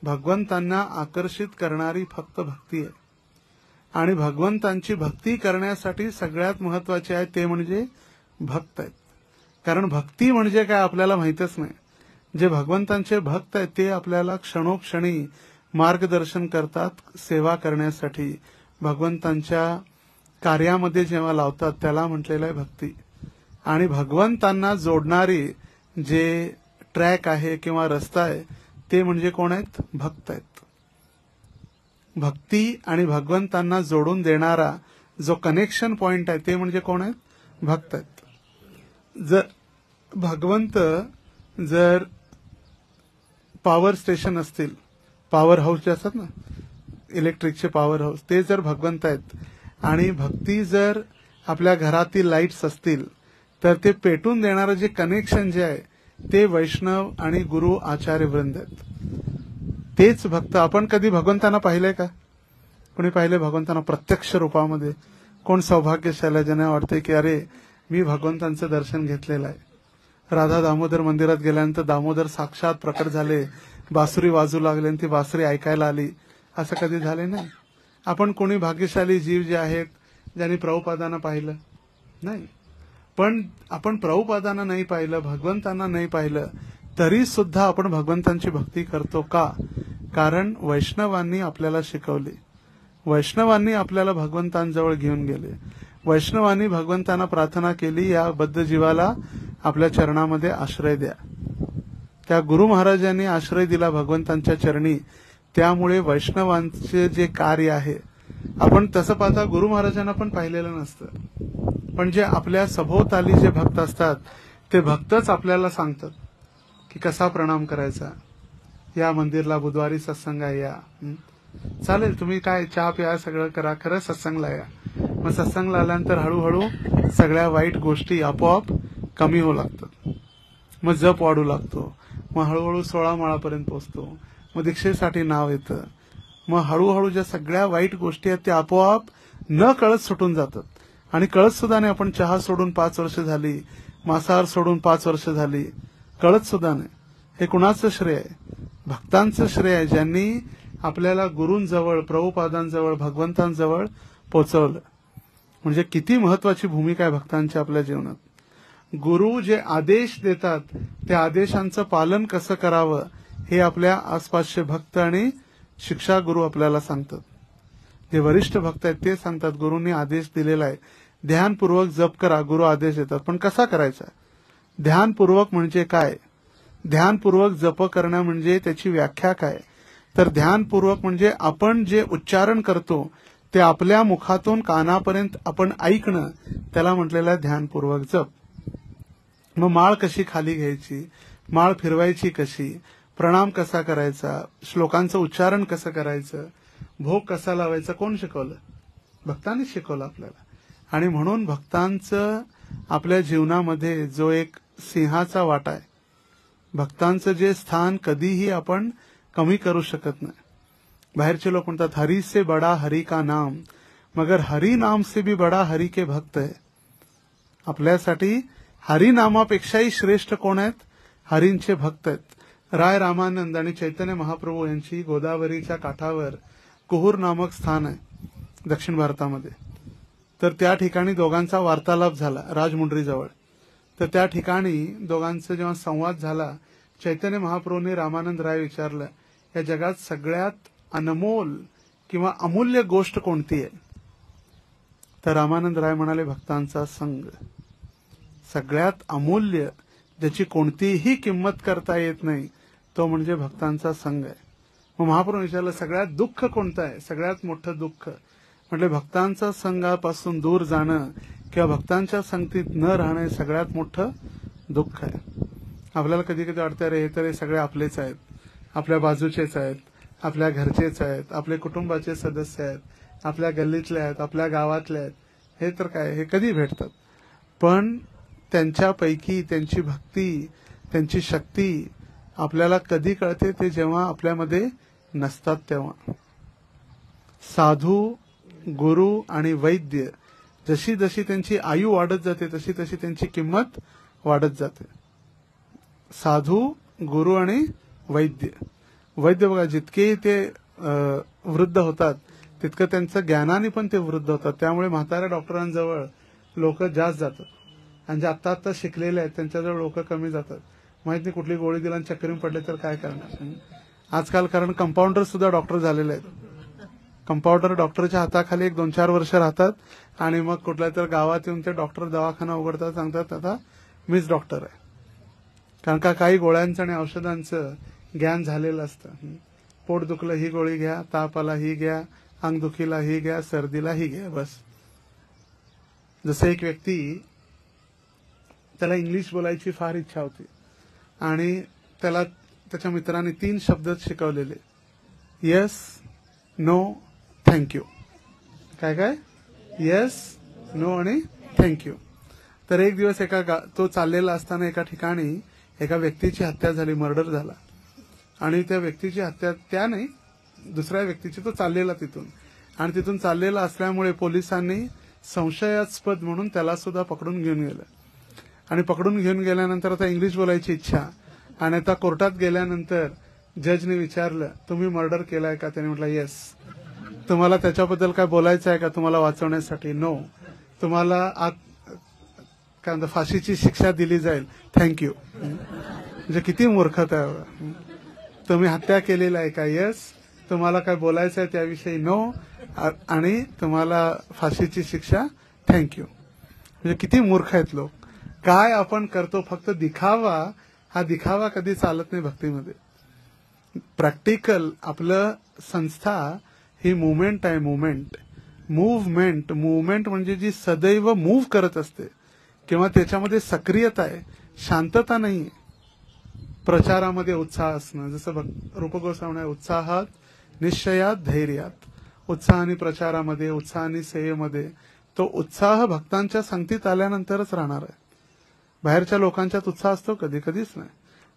भगवंतांना आकर्षित करणारी फक्त भक्ती आहे. आणि भगवंतांची भक्ती करण्यासाठी सगळ्यात महत्वाचे आहे ते म्हणजे भक्त आहेत. कारण भक्ती म्हणजे काय आपल्याला माहितच नाही. जे भगवंतांचे भक्त आहेत ते आपल्याला क्षणोक्षणी मार्गदर्शन करतात सेवा करण्यासाठी. भगवंतांच्या कार्यामध्ये जेव्हा लावतात त्याला म्हटलेलं आहे भक्ती. आणि भगवंतांना जोडणारी जे ट्रॅक आहे किंवा रस्ता आहे ते म्हणजे कोण आहेत, भक्त आहेत. भक्ती आणि भगवंतांना जोडून देणारा जो कनेक्शन पॉइंट आहे ते म्हणजे कोण आहेत, भक्त आहेत. जर भगवंत जर पॉवर स्टेशन असतील, पॉवर हाऊस जे असतात ना इलेक्ट्रिकचे पॉवर हाऊस, ते जर भगवंत आहेत, आणि भक्ती जर आपल्या घरातील लाईट्स असतील तर ते पेटून देणारं जे कनेक्शन जे आहे ते वैष्णव आणि गुरु आचार्य वृंद आहेत. तेच भक्त. आपण कधी भगवंतांना पाहिलंय का? कोणी पाहिले भगवंतांना प्रत्यक्ष रूपामध्ये? कोण सौभाग्यशाली ज्यांना वाटते की अरे मी भगवंतांचं दर्शन घेतलेलं आहे. राधा दामोदर मंदिरात गेल्यानंतर दामोदर साक्षात प्रकट झाले, बासुरी वाजू लागले आणि ती बासुरी ऐकायला आली, असं कधी झाले नाही. आपण कोणी भाग्यशाली जीव जे आहेत ज्यांनी प्रभुपादांना पाहिलं नाही, पण आपण प्रभुपादांना नाही पाहिलं, भगवंतांना नाही पाहिलं, तरी सुद्धा आपण भगवंतांची भक्ती करतो का? कारण वैष्णवांनी आपल्याला शिकवले, वैष्णवांनी आपल्याला भगवंतांजवळ घेऊन गेले, वैष्णवांनी भगवंतांना प्रार्थना केली, या बद्ध जीवाला आपल्या चरणामध्ये आश्रय द्या. त्या गुरु महाराजांनी आश्रय दिला भगवंतांच्या चरणी. त्यामुळे वैष्णवांचे जे कार्य आहे, आपण तसं पाहता गुरु महाराजांना पण पाहिलेलं नसतं, पण जे आपल्या सभोवताली जे भक्त असतात ते भक्तच आपल्याला सांगतात की कसा प्रणाम करायचा. या मंदिरला बुधवारी सत्संग आहे, या चालेल, तुम्ही काय चहा प्या, सगळं करा, खरं सत्संगला या. मग सत्संगला आल्यानंतर हळूहळू सगळ्या वाईट गोष्टी आपोआप कमी होऊ लागतात. मग जप वाढू लागतो, मग हळूहळू 16 माळापर्यंत पोहोचतो, मग दीक्षेसाठी नाव येतं, मग हळूहळू ज्या सगळ्या वाईट गोष्टी आहेत त्या आपोआप न कळत सुटून जातात. आणि कळत सुद्धा नाही. आपण चहा सोडून 5 वर्ष झाली, मांसाहार सोडून 5 वर्ष झाली, कळत सुद्धा नाही. हे कुणाचं श्रेय आहे? भक्तांचं श्रेय आहे, ज्यांनी आपल्याला गुरूंजवळ, प्रभुपादांजवळ, भगवंतांजवळ पोहोचवलं. म्हणजे किती महत्वाची भूमिका आहे भक्तांची आपल्या जीवनात. गुरु जे आदेश देतात त्या आदेशांचं पालन कसं करावं हे आपल्या आसपासचे भक्त आणि शिक्षा गुरु आपल्याला सांगतात. जे वरिष्ठ भक्त आहेत ते सांगतात गुरूंनी आदेश दिलेला आहे, ध्यानपूर्वक जप करा, गुरु आदेश देतात. पण कसा करायचा? ध्यानपूर्वक म्हणजे काय? ध्यानपूर्वक जप करणं म्हणजे त्याची व्याख्या काय? तर ध्यानपूर्वक म्हणजे आपण जे उच्चारण करतो ते आपल्या मुखातून कानापर्यंत आपण ऐकणं, त्याला म्हटलेलं आहे ध्यानपूर्वक जप. मग माळ कशी खाली घ्यायची, माळ फिरवायची कशी, प्रणाम कसा करायचा, श्लोकांचं उच्चारण कसं करायचं, भोग कसा लावायचा, कोण शिकवलं? भक्तांनी शिकवलं आपल्याला. आणि म्हणून भक्तांचं आपल्या जीवनामध्ये जो एक सिंहाचा वाटा आहे, भक्तांचं जे स्थान कधीही आपण कमी करू शकत नाही. बाहेरचे लोक म्हणतात हरी से बडा हरी का नाम, मगर हरी नाम से भी बडा हरी के भक्त है. आपल्यासाठी हरिनामापेक्षाही श्रेष्ठ कोण आहेत? हरींचे भक्त आहेत. राय रामानंद आणि चैतन्य महाप्रभू यांची गोदावरीच्या काठावर कुहूर नामक स्थान आहे दक्षिण भारतामध्ये. तर त्या ठिकाणी दोघांचा वार्तालाप झाला राजमुंड्रीजवळ. तर त्या ठिकाणी दोघांचा जेव्हा संवाद झाला, चैतन्य महाप्रभूंनी रामानंद राय विचारलं, या जगात सगळ्यात अनमोल किंवा अमूल्य गोष्ट कोणती आहे? तर रामानंद राय म्हणाले, भक्तांचा संग. सगळ्यात अमूल्य, ज्याची कोणतीही किंमत करता येत नाही, तो म्हणजे भक्तांचा संग आहे. मग महाप्रभू विचारलं, सगळ्यात दुःख कोणतं आहे? सगळ्यात मोठं दुःख म्हटले भक्तांचा संघापासून दूर जाणं किंवा भक्तांच्या संगतीत न राहणं, सगळ्यात मोठं दुःख आहे. आपल्याला कधी कधी वाटतं रे, हे तर हे सगळे आपलेच आहेत, आपल्या बाजूचेच आहेत, आपल्या घरचेच आहेत, आपले कुटुंबाचे सदस्य आहेत, आपल्या गल्लीतले आहेत, आपल्या गावातले आहेत, हे तर काय, हे कधी भेटतात. पण त्यांच्यापैकी त्यांची भक्ती, त्यांची शक्ती आपल्याला कधी कळते? ते जेव्हा आपल्यामध्ये नसतात तेव्हा. साधू, गुरु आणि वैद्य जशी जशी त्यांची आयु वाढत जाते तशी तशी त्यांची किंमत वाढत जाते. साधू, गुरु आणि वैद्य. वैद्य बघा, जितके ते वृद्ध होतात तितकं त्यांचं ज्ञानाने पण ते वृद्ध होतात. त्यामुळे म्हाताऱ्या डॉक्टरांजवळ लोक जास्त जातात, आणि जे आत्ता आत्ता शिकलेले आहेत त्यांच्याजवळ लोक कमी जातात. माहित नाही कुठली गोळी दिला आणि चक्करी पडले तर काय करणार आजकाल. कारण कंपाऊंडर सुद्धा डॉक्टर झालेले आहेत. कंपाऊंडर डॉक्टरच्या हाताखाली 1-2-4 वर्ष राहतात आणि मग कुठल्या तर गावात येऊन ते डॉक्टर दवाखाना उघडतात, सांगतात आता मीच डॉक्टर आहे. कारण का काही गोळ्यांचं आणि औषधांचं ज्ञान झालेलं असतं. पोट दुखलं ही गोळी घ्या, ताप आला ही घ्या, अंगदुखीला ही घ्या, सर्दीला ही घ्या, बस. जसं एक व्यक्ती, त्याला इंग्लिश बोलायची फार इच्छा होती आणि त्याला त्याच्या मित्राने 3 शब्द शिकवलेले, येस, नो, थँक्यू. काय काय? येस, नो आणि थँक्यू. तर एक दिवस तो चाललेला असताना एका ठिकाणी एका व्यक्तीची हत्या झाली, मर्डर झाला. आणि त्या व्यक्तीची हत्या, त्या नाही दुसऱ्या व्यक्तीची, तो चाललेला तिथून, आणि तिथून चाललेला असल्यामुळे पोलिसांनी संशयास्पद म्हणून त्याला सुद्धा पकडून घेऊन गेलं. आणि पकडून घेऊन गेल्यानंतर आता इंग्लिश बोलायची इच्छा, आणि आता कोर्टात गेल्यानंतर जजने विचारलं तुम्ही मर्डर केलाय का? त्याने म्हटलं येस. तुम्हाला त्याच्याबद्दल काय बोलायचं आहे का तुम्हाला वाचवण्यासाठी? नो. तुम्हाला काय म्हणतात फाशीची शिक्षा दिली जाईल, थँक्यू. म्हणजे किती मूर्खता आहे. तुम्ही हत्या केलेला आहे का? येस. तुम्हाला काय बोलायचं आहे त्याविषयी? नो. आणि तुम्हाला फाशीची शिक्षा, थँक्यू. म्हणजे किती मूर्ख आहेत लोक. काय आपण करतो फक्त दिखावा. हा दिखावा कधी चालत नाही भक्तीमध्ये. प्रॅक्टिकल आपलं संस्था ही मुवमेंट आहे. मुवमेंट म्हणजे जी सदैव मूव्ह करत असते किंवा त्याच्यामध्ये सक्रियता आहे, शांतता नाही. प्रचारामध्ये उत्साह असणं, जसं रूपगोस्वामी उत्साहात निश्चयात धैर्यात. उत्साह आणि प्रचारामध्ये, उत्साह आणि सेवेमध्ये. तो उत्साह भक्तांच्या संगतीत आल्यानंतरच राहणार आहे. बाहेरच्या लोकांच्यात उत्साह असतो कधी कधीच नाही.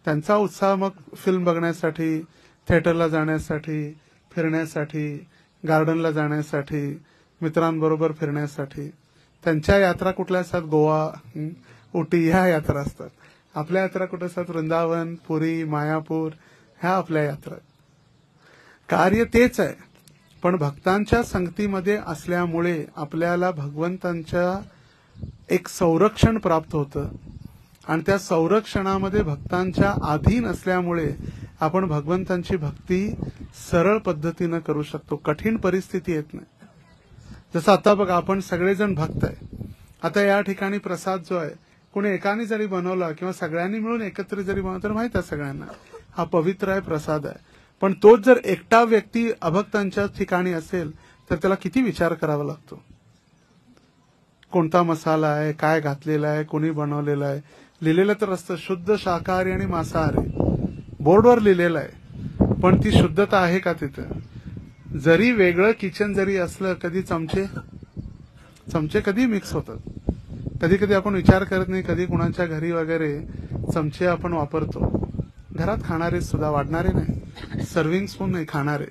त्यांचा उत्साह मग फिल्म बघण्यासाठी, थिएटरला जाण्यासाठी, फिरण्यासाठी, गार्डनला जाण्यासाठी, मित्रांबरोबर फिरण्यासाठी. त्यांच्या यात्रा कुठल्या असतात? गोवा, उटी ह्या यात्रा असतात. आपल्या यात्रा कुठे असतात? वृंदावन, पुरी, मायापूर ह्या आपल्या यात्रा. कार्य तेच आहे, पण भक्तांच्या संगतीमध्ये असल्यामुळे आपल्याला भगवंतांच्या एक संरक्षण प्राप्त होतं, आणि त्या संरक्षणामध्ये भक्तांच्या अधीन असल्यामुळे आपण भगवंतांची भक्ती सरळ पद्धतीनं करू शकतो. कठीण परिस्थिती येत नाही. जसं आता बघा, आपण सगळेजण भक्त आहे. आता या ठिकाणी प्रसाद जो आहे, कोणी एकाने जरी बनवला किंवा सगळ्यांनी मिळून एकत्र जरी बनवला तर माहित आहे सगळ्यांना हा पवित्र आहे, प्रसाद आहे. पण तोच जर एकटा व्यक्ती अभक्तांच्या ठिकाणी असेल तर त्याला किती विचार करावा लागतो. कोणता मसाला आहे, काय घातलेला आहे, कोणी बनवलेला आहे. लिहिलेलं तर असतं शुद्ध शाकाहारी आणि मांसाहारी, बोर्डवर लिहिलेलं आहे, पण ती शुद्धता आहे का तिथं? जरी वेगळं किचन जरी असलं, कधी चमचे कधी मिक्स होतात. कधी कधी आपण विचार करत नाही, कधी कुणाच्या घरी वगैरे चमचे आपण वापरतो. घरात खाणारे सुद्धा, वाढणारे नाही, सर्व्हिंग स्पून नाही, खाणारे.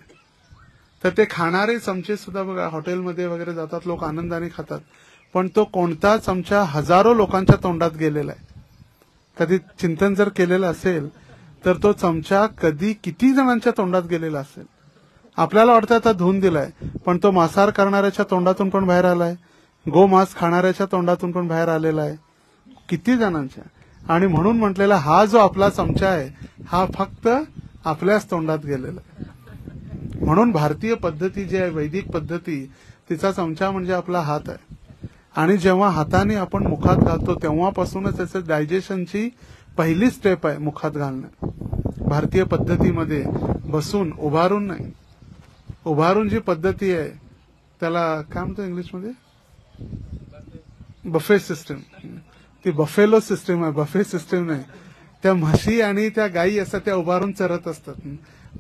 तर ते खाणारे चमचे सुद्धा बघा, हॉटेलमध्ये वगैरे जातात लोक, आनंदाने खातात, पण तो कोणता चमचा हजारो लोकांच्या तोंडात गेलेला आहे. कधी चिंतन जर केलेलं असेल तर तो चमचा कधी किती जणांच्या तोंडात गेलेला असेल. आपल्याला वाटतं आता धुवून दिलाय, पण तो मांसाहार करणाऱ्याच्या तोंडातून पण बाहेर आलाय, गोमांस खाणाऱ्याच्या तोंडातून पण बाहेर आलेला आहे, किती जणांच्या. आणि म्हणून म्हटलेला हा जो आपला चमचा आहे हा फक्त आपल्याच तोंडात गेलेला आहे. म्हणून भारतीय पद्धती जी आहे, वैदिक पद्धती, तिचा चमचा म्हणजे आपला हात आहे. आणि जेव्हा हाताने आपण मुखात घालतो तेव्हापासूनच त्याचं डायजेशनची पहिली स्टेप आहे मुखात घालणं. भारतीय पद्धतीमध्ये बसून, उभारून नाही, उभारून जी पद्धती आहे त्याला काय म्हणतो इंग्लिशमध्ये? Buffet system. ती बफेलो सिस्टम आहे, बफे सिस्टम नाही. त्या म्हशी आणि त्या गायी असतात त्या उभारून चरत असतात.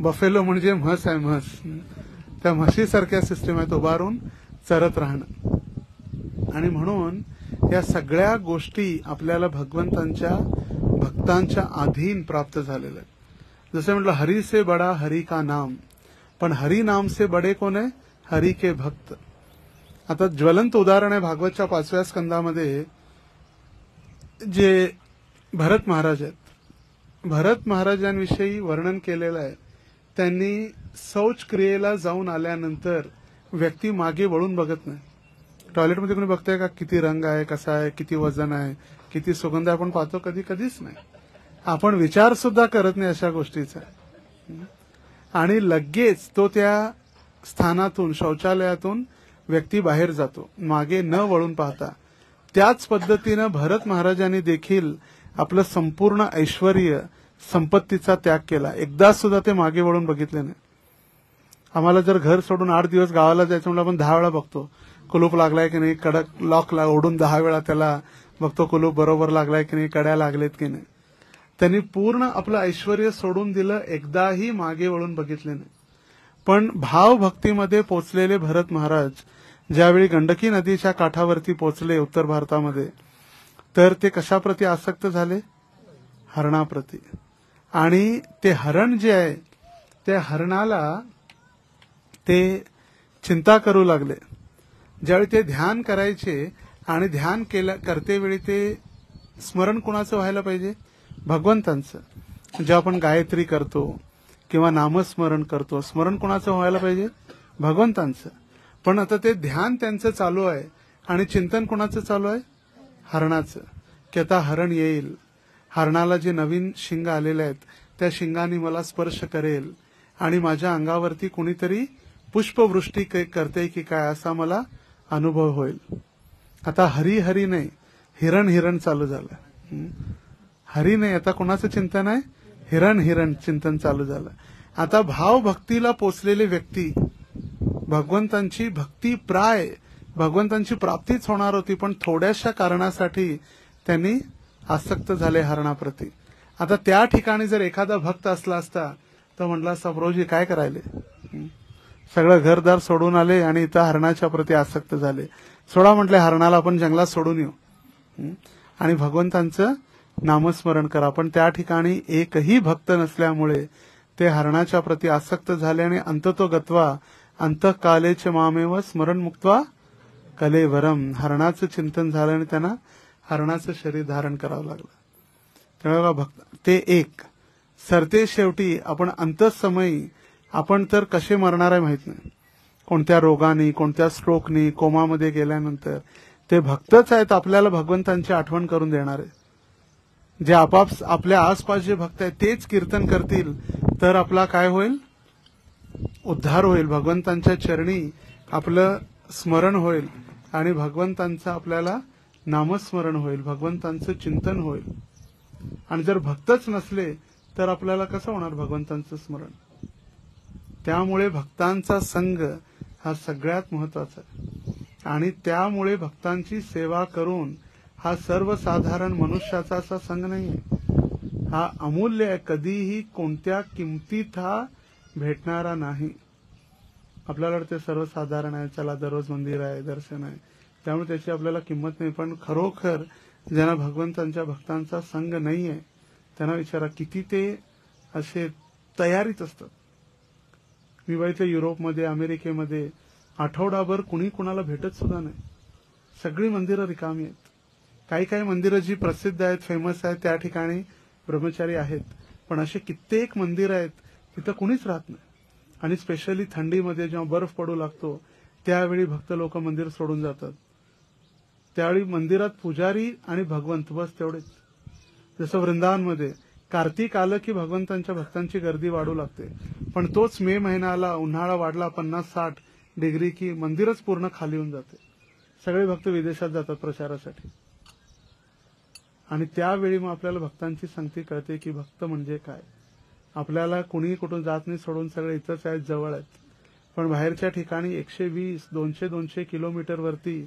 बफेलो म्हणजे म्हस आहे, म्हस. त्या म्हशीसारख्या सिस्टम आहेत, उभारून चरत राहणं. आणि म्हणून या सगळ्या गोष्टी आपल्याला भक्तांच्या अधीन प्राप्त झालेल्या आहेत. जसं म्हटलं, हरी से बडा हरी का नाम, पण हरी नाम से बडे कोण आहे? हरी के भक्त. आता ज्वलंत उदाहरण आहे भागवतच्या 5व्या स्कंदामध्ये जे भरत महाराज आहेत. भरत महाराजांविषयी वर्णन केलेलं आहे. त्यांनी शौच क्रियेला जाऊन आल्यानंतर व्यक्ती मागे वळून बघत नाही. टॉयलेटमध्ये कोणी बघताय का किती रंग आहे, कसा आहे, किती वजन आहे, किती सुगंध आपण पाहतो? कधीच नाही. आपण विचार सुद्धा करत नाही अशा गोष्टीचा. आणि लगेच तो त्या स्थानातून, शौचालयातून व्यक्ती बाहेर जातो, मागे न वळून पाहता. त्याच पद्धतीनं भरत महाराजांनी देखील आपलं संपूर्ण ऐश्वर्य, संपत्तीचा त्याग केला. एकदा सुद्धा ते मागे वळून बघितले नाही. आम्हाला जर घर सोडून 8 दिवस गावाला जायचं म्हणलं, आपण 10 वेळा बघतो कुलूप लागलाय की नाही, कडक लॉक ओढून 10 वेळा त्याला बघतो कुलूप बरोबर लागलाय की नाही, कड्या लागलेत की नाही. त्यांनी पूर्ण आपलं ऐश्वर्य सोडून दिलं, एकदाही मागे वळून बघितले नाही. पण भावभक्तीमध्ये पोचलेले भरत महाराज ज्यावेळी गंडकी नदीच्या काठावरती पोचले उत्तर भारतामध्ये, तर ते कशाप्रती आसक्त झाले? हरणाप्रती. आणि ते हरण जे आहे त्या हरणाला ते चिंता करू लागले. ज्यावेळी ते ध्यान करायचे आणि ध्यान करते वेळी ते स्मरण कुणाचं व्हायला पाहिजे? भगवंतांचं. जेव्हा आपण गायत्री करतो किंवा नामस्मरण करतो, स्मरण कुणाचं व्हायला पाहिजे? भगवंतांचं. पण आता ते ध्यान त्यांचं चालू आहे आणि चिंतन कुणाचं चालू आहे? हरणाचं. की आता हरण येईल, हरणाला जे नवीन शिंग आलेले आहेत त्या शिंगाने मला स्पर्श करेल आणि माझ्या अंगावरती कुणीतरी पुष्पवृष्टी करते की काय असा मला अनुभव होईल. आता हरी हरी नाही, हिरण हिरण चालू झालं. हरी नाही, आता कोणाचं चिंतन आहे? हिरण हिरण चिंतन चालू झालं. आता भाव भक्तीला पोचलेली व्यक्ती, भगवंतांची भक्ती प्राय भगवंतांची प्राप्तीच होणार होती, पण थोड्याशा कारणासाठी त्यांनी आसक्त झाले हरणाप्रती. आता त्या ठिकाणी जर एखादा भक्त असला असता तर म्हटलं असता, प्रभूजी काय करायले, सगळं घरदार सोडून आले आणि इथं हरणाच्या प्रती आसक्त झाले, सोडा म्हटले हरणाला, आपण जंगलात सोडून येऊ आणि भगवंतांचं नामस्मरण करा. पण त्या ठिकाणी एकही भक्त नसल्यामुळे ते हरणाच्या प्रती आसक्त झाले आणि अंततो गत्वा अंतःकालेच मामेव स्मरण मुक्त्वा कलेवरम, हरणाचं चिंतन झालं आणि त्यांना हरणाचं शरीर धारण करावं लागलं. तेव्हा भक्त ते एक सरते शेवटी आपण अंतःसमयी आपण तर कसे मरणार आहे माहित नाही, कोणत्या रोगाने, कोणत्या स्ट्रोकनी, कोमामध्ये गेल्यानंतर ते भक्तच आहेत आपल्याला भगवंतांची आठवण करून देणारे. जे आपाप आपल्या आसपास जे भक्त आहेत तेच कीर्तन करतील तर आपला काय होईल? उद्धार होईल. भगवंतांच्या चरणी आपलं स्मरण होईल आणि भगवंतांचं आपल्याला नामस्मरण होईल, भगवंतांचं चिंतन होईल. आणि जर भक्तच नसले तर आपल्याला कसं होणार भगवंतांचं स्मरण? त्यामुळे भक्तांचा संग हा सगळ्यात महत्वाचा आहे आणि त्यामुळे भक्तांची सेवा करून हा सर्वसाधारण मनुष्याचा असा संग नाहीये, हा अमूल्य आहे, कधीही कोणत्या किमतीत हा भेटणारा नाही. आपल्याला ते सर्वसाधारण आहे, चला दररोज मंदिर आहे, दर्शन आहे, त्यामुळे त्याची आपल्याला किंमत नाही. पण खरोखर ज्यांना भगवंतांच्या भक्तांचा संग नाहीये त्यांना विचारा किती ते असे तयारीत असतात. मी बघितलं युरोपमध्ये, अमेरिकेमध्ये आठवडाभर कुणी कुणाला भेटत सुद्धा नाही, सगळी मंदिरं रिकामी आहेत. काही काही मंदिरं जी प्रसिद्ध आहेत, फेमस आहेत, त्या ठिकाणी ब्रह्मचारी आहेत, पण असे कित्येक मंदिर आहेत तिथं कुणीच राहत नाही. आणि स्पेशली थंडीमध्ये जेव्हा बर्फ पडू लागतो त्यावेळी भक्त लोक मंदिर सोडून जातात. त्यावेळी मंदिरात पुजारी आणि भगवंत बस तेवढेच. जसं वृंदावनमध्ये कार्तिक आलं की भगवंतांच्या भक्तांची गर्दी वाढू लागते, पण तोच मे महिना आला, उन्हाळा वाढला 50-60 डिग्री की मंदिरच पूर्ण खाली होऊन जाते. सगळे भक्त विदेशात जातात प्रचारासाठी. आणि त्यावेळी मग आपल्याला भक्तांची संगती कळते की भक्त म्हणजे काय. आपल्याला कुणी कुठून जात नाही, सोडून सगळे इथंच आहेत, जवळ आहेत. पण बाहेरच्या ठिकाणी 120, 200 किलोमीटर वरती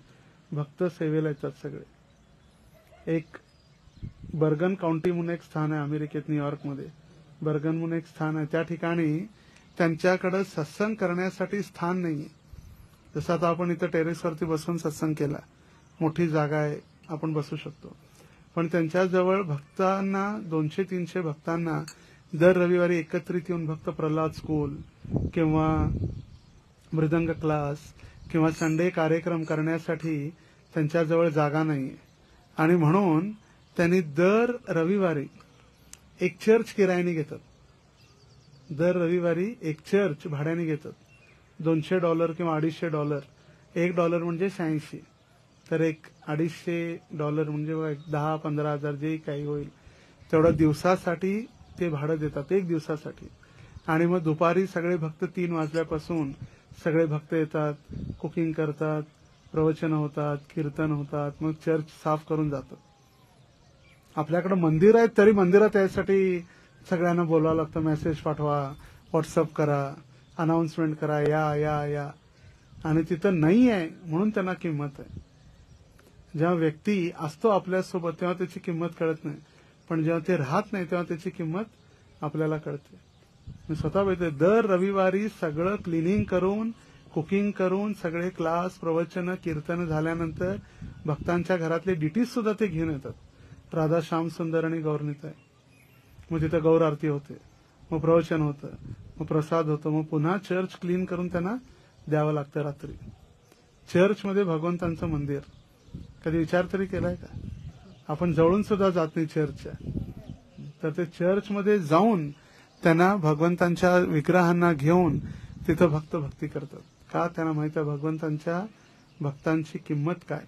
भक्त सेवेला येतात सगळे. एक बर्गन काउंटी म्हणून एक स्थान आहे अमेरिकेत, न्यूयॉर्कमध्ये बर्गन म्हणून एक स्थान आहे. त्या ठिकाणी त्यांच्याकडे सत्संग करण्यासाठी स्थान नाहीये. जसं आता आपण इथं टेरेसवरती बसून सत्संग केला, मोठी जागा आहे, आपण बसू शकतो. पण त्यांच्याजवळ भक्तांना 200-300 भक्तांना दर रविवारी एकत्रित येऊन भक्त प्रल्हाद स्कूल किंवा मृदंग क्लास किंवा संडे कार्यक्रम करण्यासाठी त्यांच्याजवळ जागा नाहीये. आणि म्हणून त्यांनी दर रविवारी एक चर्च किरायाने घेतात. दर रविवारी एक चर्च भाड्याने घेतात. $200 किंवा $250. $1 म्हणजे 86, तर एक $250 म्हणजे 10-15 हजार जे काही होईल तेवढं दिवसासाठी ते भाडं देतात, एक दिवसासाठी. आणि मग दुपारी सगळे भक्त 3 वाजल्यापासून सगळे भक्त येतात, कुकिंग करतात, प्रवचन होतात, कीर्तन होतात, मग चर्च साफ करून जातात. आपल्याकडे मंदिर आहेत तरी मंदिरात यासाठी सगळ्यांना बोलावं लागतं, मेसेज पाठवा, व्हॉट्सअप करा, अनाउन्समेंट करा, या या या. आणि तिथं नाही आहे म्हणून त्यांना किंमत आहे. जेव्हा व्यक्ती असतो आपल्यासोबत तेव्हा त्याची किंमत कळत नाही, पण जेव्हा ते राहत नाही तेव्हा त्याची किंमत आपल्याला कळते. मी स्वतः बघते, दर रविवारी सगळं क्लिनिंग करून, कुकिंग करून, सगळे क्लास, प्रवचन, कीर्तन झाल्यानंतर भक्तांच्या घरातले डिटीज सुद्धा ते घेऊन येतात. राधा, श्याम सुंदर आणि गौरनीताई. मग तिथं गौर आरती होते, मग प्रवचन होतं, मग प्रसाद होतो, मग पुन्हा चर्च क्लीन करून त्यांना द्यावं लागतं रात्री. चर्चमध्ये भगवंतांचं मंदिर कधी विचार तरी केलाय का? आपण जवळून सुद्धा जात नाही चर्चच्या. तर ते चर्चमध्ये जाऊन त्यांना भगवंतांच्या विग्रहांना घेऊन तिथं भक्त भक्ती करतात. का? त्यांना माहिती आहे भगवंतांच्या भक्तांची किंमत काय.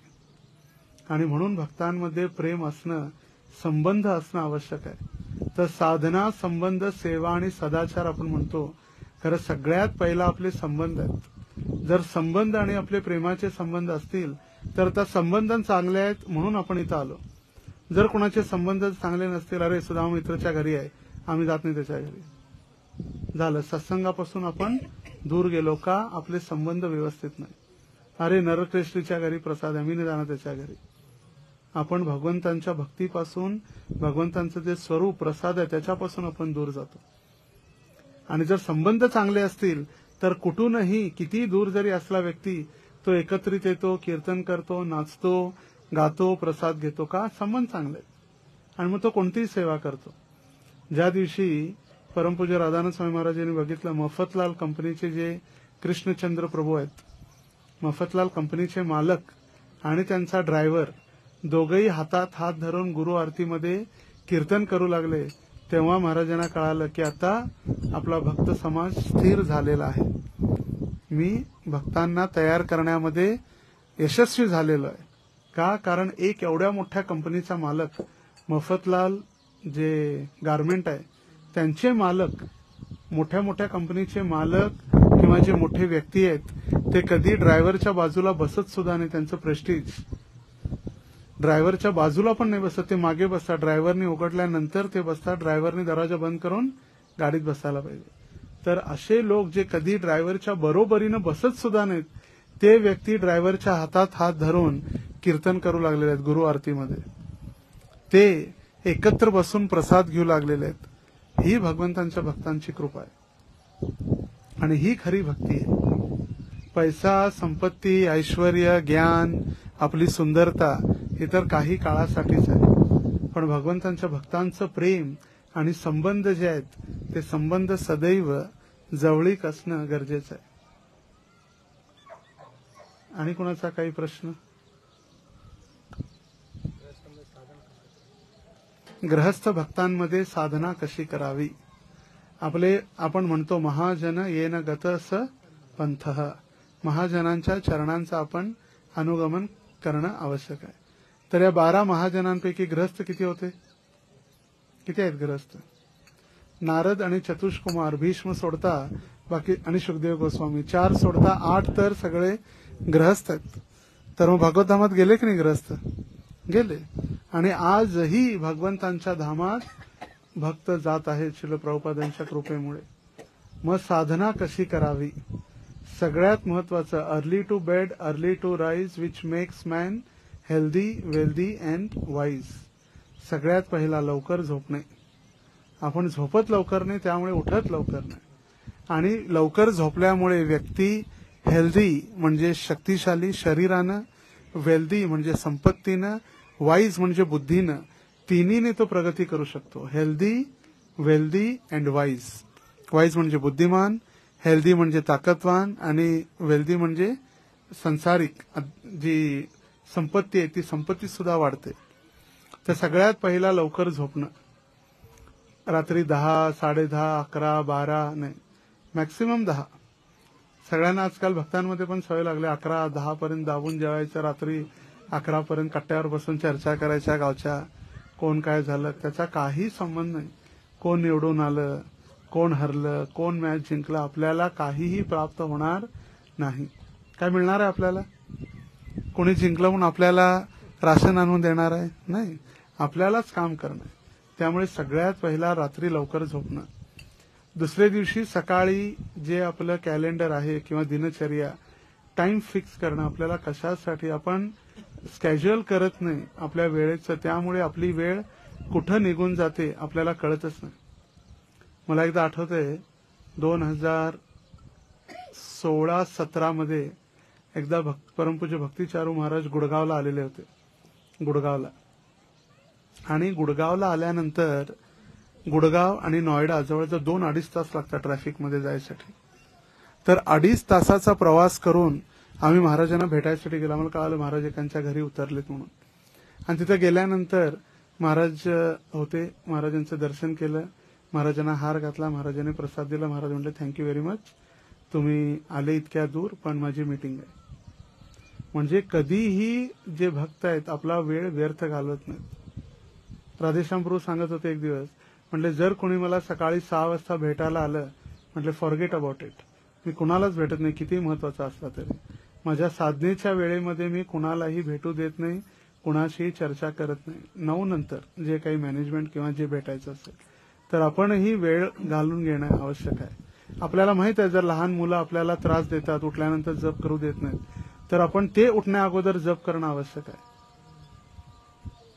आणि म्हणून भक्तांमध्ये प्रेम असणं, संबंध असणं आवश्यक आहे. तर साधना, संबंध, सेवा आणि सदाचार आपण म्हणतो. खरं सगळ्यात पहिला आपले संबंध आहेत. जर संबंध आणि आपले प्रेमाचे संबंध असतील तर त्या संबंध चांगले आहेत म्हणून आपण इथं आलो. जर कोणाचे संबंध चांगले नसतील, अरे सुदामा मित्रच्या घरी आहे, आम्ही जात नाही त्याच्या घरी, झालं सत्संगापासून आपण दूर गेलो. का? आपले संबंध व्यवस्थित नाही. अरे नरकेश्रीच्या घरी प्रसाद आहे, मी नाही जाणार त्याच्या घरी. आपण भगवंतांच्या भक्तीपासून, भगवंतांचं जे स्वरूप प्रसाद आहे त्याच्यापासून आपण दूर जातो. आणि जर संबंध चांगले असतील तर कुठूनही किती दूर जरी असला व्यक्ती तो एकत्रित येतो, कीर्तन करतो, नाचतो, गातो, प्रसाद घेतो. का? संबंध चांगले. आणि मग तो कोणतीही सेवा करतो. ज्या दिवशी परमपूज्य राधानंद स्वामी महाराजांनी बघितलं मफतलाल कंपनीचे जे कृष्णचंद्र प्रभू आहेत, मफतलाल कंपनीचे मालक आणि त्यांचा ड्रायव्हर दोघंही हातात हात धरून गुरु आरतीमध्ये कीर्तन करू लागले, तेव्हा महाराजांना कळालं की आता आपला भक्त समाज स्थिर झालेला आहे. मी भक्तांना तयार करण्यामध्ये यशस्वी झालेलो आहे. का? कारण एक एवढ्या मोठ्या कंपनीचा मालक, मफतलाल जे गारमेंट आहे त्यांचे मालक, मोठ्या मोठ्या कंपनीचे मालक किंवा जे मोठे व्यक्ती आहेत ते कधी ड्रायव्हरच्या बाजूला बसत सुद्धा नाही. त्यांचं प्रेस्टिज ड्रायव्हरच्या बाजूला पण नाही बसत, ते मागे बसतात. ड्रायव्हरने उघडल्यानंतर ते बसतात. ड्रायव्हरने दरवाजा बंद करून गाडीत बसायला पाहिजे. तर असे लोक जे कधी ड्रायव्हरच्या बरोबरीनं बसत सुद्धा नाहीत, ते व्यक्ती ड्रायव्हरच्या हातात हात धरून कीर्तन करू लागलेले आहेत गुरु आरतीमध्ये. ते एकत्र बसून प्रसाद घेऊ लागलेले आहेत. ही भगवंतांच्या भक्तांची कृपा आहे आणि ही खरी भक्ती आहे. पैसा, संपत्ती, ऐश्वर्य, ज्ञान, आपली सुंदरता हे तर काही काळासाठीच आहे. पण भगवंतांच्या भक्तांचं प्रेम आणि संबंध जे आहेत ते संबंध सदैव जवळीक असणं गरजेचं आहे. आणि कोणाचा काही प्रश्न? गृहस्थ भक्तांमध्ये साधना कशी करावी? आपण म्हणतो महाजन येन गतस पंथः. महाजनांच्या चरणांचं आपण अनुगमन करणं आवश्यक आहे. तर या 12 महाजनांपैकी गृहस्थ किती होते? किती आहेत गृहस्थ? नारद आणि चतुष्कुमार, भीष्म सोडता बाकी, आणि सुखदेव गोस्वामी, 4 सोडता 8 तर सगळे गृहस्थ आहेत. तर मग भगवतधामात गेले की नाही गृहस्थ? गेले. आणि आजही भगवंतांच्या धामात भक्त जात आहेत श्रील प्रभुपादांच्या कृपेमुळे. मग साधना कशी करावी? सगळ्यात महत्वाचं, early to bed, early to rise, which makes man healthy, wealthy and wise. सगळ्यात पहिला लवकर झोपणे. आपण झोपत लवकर नाही, त्यामुळे उठत लवकर नाही. आणि लवकर झोपल्यामुळे व्यक्ती हेल्दी म्हणजे शक्तिशाली शरीरानं, वेल्दी म्हणजे संपत्तीनं, वाईज म्हणजे बुद्धीनं, तिन्हीने तो प्रगती करू शकतो. Healthy, wealthy and wise. Wise म्हणजे बुद्धिमान, हेल्दी म्हणजे ताकदवान आणि वेल्दी म्हणजे संसारिक जी संपत्ती आहे ती संपत्ती सुद्धा वाढते. तर सगळ्यात पहिला लवकर झोपणं. रात्री 10, 10:30, 11, 12 नाही, मॅक्सिमम 10. सगळ्यांना आजकाल भक्तांमध्ये पण सवय लागली 11, 10 पर्यंत दाबून जेवायचं, रात्री 11 पर्यंत कट्ट्यावर बसून चर्चा करायच्या गावच्या, कोण काय झालं त्याचा काही संबंध नाही. कोण निवडून आलं, कोण हरलं, कोण मॅच जिंकला, आपल्याला काहीही प्राप्त होणार नाही. काय मिळणार आहे आपल्याला? कोणी जिंकलं म्हणून आपल्याला राशन आणून देणार आहे? नाही, आपल्यालाच काम करणं. त्यामुळे सगळ्यात पहिला रात्री लवकर झोपणं. दुसऱ्या दिवशी सकाळी जे आपलं कॅलेंडर आहे किंवा दिनचर्या, टाइम फिक्स करणं. आपल्याला कशासाठी आपण स्केड्युल करत नाही आपल्या वेळेचं, त्यामुळे आपली वेळ कुठं निघून जाते आपल्याला कळतच नाही. मला एकदा आठवतंय 2016-17 मध्ये एकदा परमपूज्य भक्तिचारू महाराज गुडगावला आलेले होते. गुडगावला. आणि गुडगावला आल्यानंतर गुडगाव आणि नोएडा जवळजवळ 2-2.5 तास लागतात ट्रॅफिकमध्ये जायसाठी. तर 2.5 तासाचा प्रवास करून आम्ही महाराजांना भेटायसाठी गेलो. आम्हाला कळालं महाराज एकांच्या घरी उतरलेत म्हणून. आणि तिथे गेल्यानंतर महाराज होते, महाराजांचं दर्शन केलं, महाराजांना हार घातला, महाराजांनी प्रसाद दिला. महाराज म्हटले थँक्यू व्हेरी मच, तुम्ही आले इतक्या दूर, पण माझी मीटिंग आहे. म्हणजे कधीही जे भक्त आहेत आपला वेळ व्यर्थ घालवत नाहीत. राधेश्याम प्रभू सांगत होते एक दिवस, म्हटले जर कोणी मला सकाळी 6 वाजता भेटायला आलं, म्हटले फॉरगेट अबाउट इट, मी कुणालाच भेटत नाही, किती महत्वाचा असला तरी. माझ्या साधनेच्या वेळेमध्ये मी कुणालाही भेटू देत नाही, कुणाशीही चर्चा करत नाही. 9 नंतर जे काही मॅनेजमेंट किंवा जे भेटायचं असेल तर आपणही वेळ घालून घेणं आवश्यक आहे. आपल्याला माहित आहे जर लहान मुलं आपल्याला त्रास देतात, उठल्यानंतर जप करू देत नाहीत, तर आपण ते उठण्या अगोदर जप करणं आवश्यक आहे.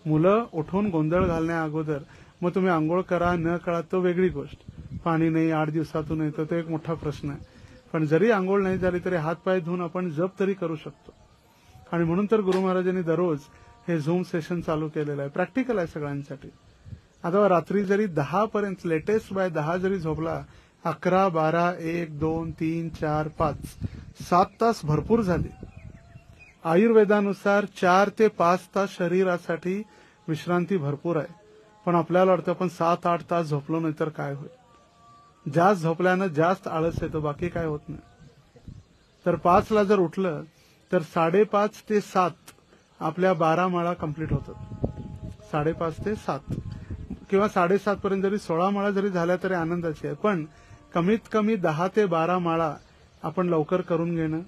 मुलं उठून गोंधळ घालण्या अगोदर मग तुम्ही आंघोळ करा न करा तो वेगळी गोष्ट, पाणी नाही 8 दिवसातून येतं तो एक मोठा प्रश्न आहे. पण जरी आंघोळ नाही झाली तरी हातपाय धुवून आपण जप तरी करू शकतो. आणि म्हणून तर गुरु महाराजांनी दररोज हे झूम सेशन चालू केलेलं आहे, प्रॅक्टिकल आहे सगळ्यांसाठी. आता रात्री जरी 10 पर्यंत लेटेस्ट बाय 10 जरी झोपला, 11, 12, 1, 2, 3, 4, 5, 7 तास भरपूर झाले. आयुर्वेदानुसार 4 ते 5 तास शरीरासाठी विश्रांती भरपूर आहे. पण आपल्याला वाटतं आपण 7-8 तास झोपलो नाही तर काय होईल. जास्त झोपल्यानं जास्त आळस येतो, बाकी काय होत नाही. तर 5 ला जर उठलं तर 5:30 ते 7 आपल्या 12 माळा कंप्लीट होतात. 5:30 ते 7 किंवा 7:30 पर्यंत जरी 16 माळा जरी झाल्या तरी आनंदाची आहे. पण कमीत कमी 10 ते 12 माळा आपण लवकर करून घेणं.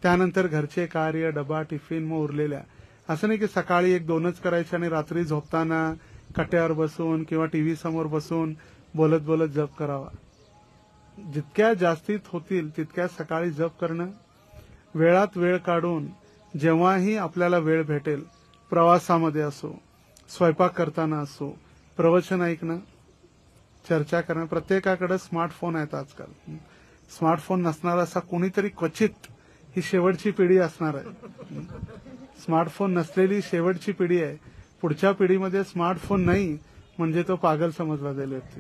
त्यानंतर घरचे कार्य, डबा, टिफिन, मग उरलेल्या असं नाही की सकाळी 1-2च करायचे आणि रात्री झोपताना कट्यावर बसून किंवा टीव्ही समोर बसून बोलत बोलत जप करावा. जितक्या जास्तीत होतील तितक्या सकाळी जप करणं. वेळात वेळ काढून जेव्हाही आपल्याला वेळ भेटेल, प्रवासामध्ये असो, स्वयंपाक करताना असो, प्रवचन ऐकणं, चर्चा करणं. प्रत्येकाकडे स्मार्टफोन आहेत आजकाल. स्मार्टफोन नसणारा असा कोणीतरी क्वचित ही शेवटची पिढी असणार आहे. स्मार्टफोन नसलेली शेवटची पिढी आहे. पुढच्या पिढीमध्ये स्मार्टफोन नाही म्हणजे तो पागल समजला जाईल व्यक्ती,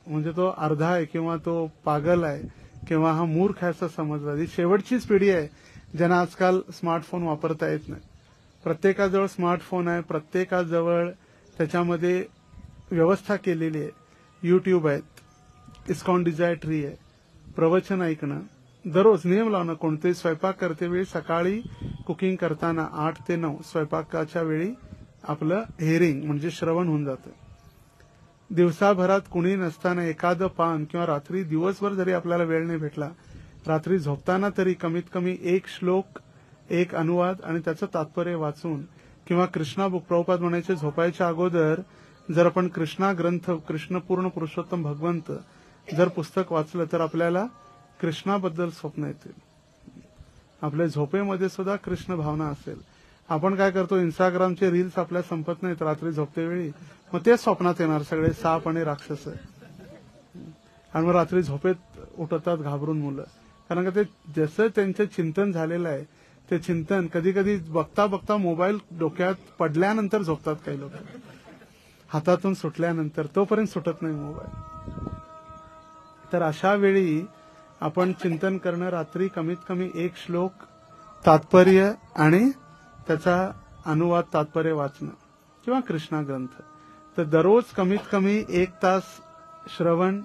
म्हणजे तो अर्धा आहे किंवा तो पागल आहे किंवा हा मूर्ख आहे असं समजला. ही शेवटचीच पिढी आहे ज्यांना आजकाल स्मार्टफोन वापरता येत नाही. प्रत्येकाजवळ स्मार्टफोन आहे, प्रत्येकाजवळ त्याच्यामध्ये व्यवस्था केलेली आहे. युट्यूब आहेत, इस्कॉन डिझायर ट्री आहे, प्रवचन ऐकणं, दररोज नियम लावणं. कोणते स्वयंपाक करते वेळी सकाळी कुकिंग करताना 8 ते 9 स्वयंपाकाच्या वेळी आपलं हेअरिंग म्हणजे श्रवण होऊन जातं. दिवसाभरात कुणी नसताना एखादं पान किंवा रात्री दिवसभर जरी आपल्याला वेळ नाही भेटला, रात्री झोपताना तरी कमीत कमी 1 श्लोक, 1 अनुवाद आणि त्याचं तात्पर्य वाचून किंवा कृष्णा बुक, प्रभुपाद म्हणायचे झोपायच्या अगोदर जर आपण कृष्णा ग्रंथ, कृष्ण पूर्ण पुरुषोत्तम भगवंत जर पुस्तक वाचलं तर आपल्याला कृष्णाबद्दल स्वप्न येतील. आपल्या झोपेमध्ये सुद्धा कृष्ण भावना असेल. आपण काय करतो, इंस्टाग्रामचे रील्स आपल्या संपत नाहीत रात्री झोपतेवेळी, मग ते स्वप्नात येणार सगळे साप आणि राक्षस. आणि मग रात्री झोपेत उठतात घाबरून मुलं, कारण का ते जसं त्यांचं चिंतन झालेलं आहे ते चिंतन कधी कधी बघता बघता मोबाईल डोक्यात पडल्यानंतर झोपतात काही लोक, हातातून सुटल्यानंतर, तोपर्यंत सुटत नाही मोबाईल. तर अशा वेळी आपण चिंतन करणं, रात्री कमीत कमी 1 श्लोक, तात्पर्य आणि त्याचा अनुवाद तात्पर्य वाचणं किंवा कृष्णा ग्रंथ. तर दररोज कमीत कमी 1 तास श्रवण,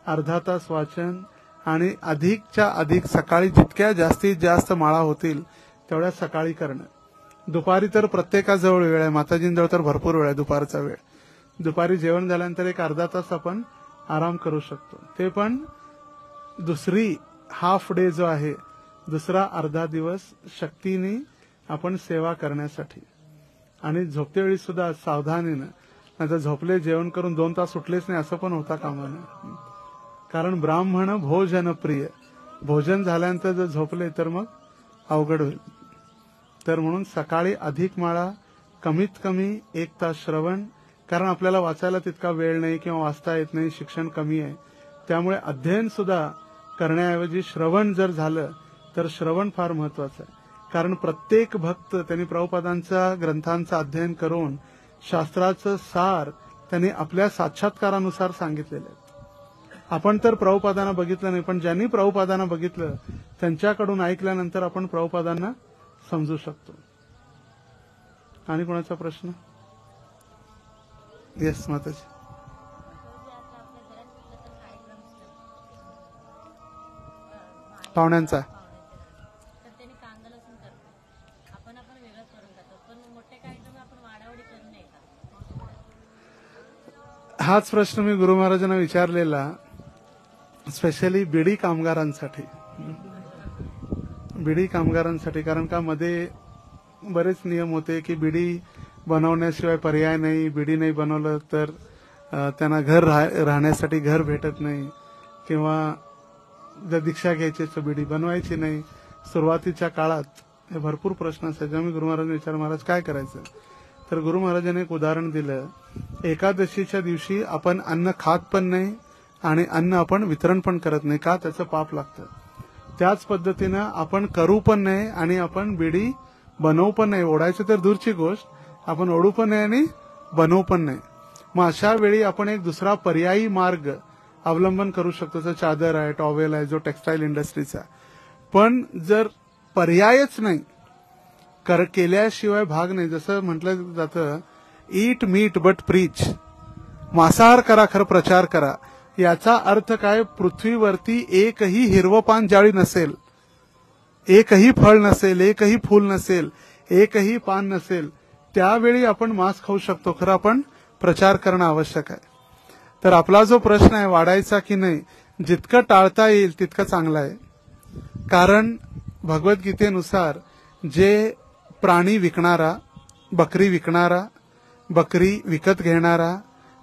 अर्धा तास वाचन आणि अधिकच्या अधिक सकाळी जितक्या जास्तीत जास्त माळा होतील तेवढ्या सकाळी करणं. दुपारी तर प्रत्येकाजवळ वेळ आहे, माताजींजवळ तर भरपूर वेळ आहे दुपारचा वेळ. दुपारी जेवण झाल्यानंतर 1 अर्धा तास आपण आराम करू शकतो. ते पण दुसरी हाफ डे जो आहे, दुसरा अर्धा दिवस शक्तीने आपण सेवा करण्यासाठी. आणि झोपतेवेळी सुद्धा सावधानीनं, नाहीतर झोपले जेवण करून 2 तास उठलेच नाही असं पण होता कामा नये. कारण ब्राह्मण भोजन प्रिय, भोजन झाल्यानंतर जर झोपले तर मग अवघड होईल. तर म्हणून सकाळी अधिक माळा, कमीत कमी 1 तास श्रवण, कारण आपल्याला वाचायला तितका वेळ नाही किंवा वाचता येत नाही, शिक्षण कमी आहे. त्यामुळे अध्ययन सुद्धा करण्याऐवजी श्रवण जर झालं तर श्रवण फार महत्वाचं आहे. कारण प्रत्येक भक्त त्यांनी प्रभुपादांच्या ग्रंथांचं अध्ययन करून शास्त्राचं सार त्यांनी आपल्या साक्षात्कारानुसार सांगितलेलं आहे. आपण तर प्रभुपादांना बघितलं नाही, पण ज्यांनी प्रभुपादांना बघितलं त्यांच्याकडून ऐकल्यानंतर आपण प्रभुपादांना समजू शकतो. आणि कोणाचा प्रश्न? येस माताजी. पाहुण्यांचा हाच प्रश्न मी गुरु महाराजांना विचारलेला, स्पेशली बीडी कामगारांसाठी. बीडी कामगारांसाठी, कारण का मध्ये बरेच नियम होते की बीडी बनवण्याशिवाय पर्याय नाही, बीडी नाही बनवलं तर त्यांना घर राहण्यासाठी घर भेटत नाही, किंवा जर दीक्षा घ्यायची तर बीडी बनवायची नाही. सुरुवातीच्या काळात हे भरपूर प्रश्न असायचे. मी गुरु महाराजांना विचार, महाराज काय करायचं? तर गुरु महाराजांनी एक उदाहरण दिलं. एकादशीच्या दिवशी आपण अन्न खात पण नाही आणि अन्न आपण वितरण पण करत नाही, का? त्याचं पाप लागतं. त्याच पद्धतीनं आपण करू पण नाही आणि आपण बीडी बनवू पण नाही. ओढायचं तर दूरची गोष्ट, आपण ओढू पण नाही आणि बनवू पण नाही. मग अशा वेळी आपण एक दुसरा पर्यायी मार्ग अवलंबन करू शकतो. जसं चादर आहे, टॉवेल आहे, जो टेक्सटाईल इंडस्ट्रीचा. पण जर पर्यायच नाही, केल्याशिवाय भाग नाही. जसं म्हटलं जातं, ईट मीट बट प्रीच. मांसाहार करा, खरं प्रचार करा. याचा अर्थ काय? पृथ्वीवरती एकही हिरवं पान ज्यावेळी नसेल, एकही फळ नसेल, एकही फूल नसेल, एकही पान नसेल, त्यावेळी आपण मांस खाऊ शकतो. खरं आपण प्रचार करणं आवश्यक आहे. तर आपला जो प्रश्न आहे वाढायचा की नाही, जितकं टाळता येईल तितकं चांगलं आहे. कारण भगवद्गीतेनुसार जे प्राणी विकणारा, बकरी विकणारा, बकरी विकत घेणारा,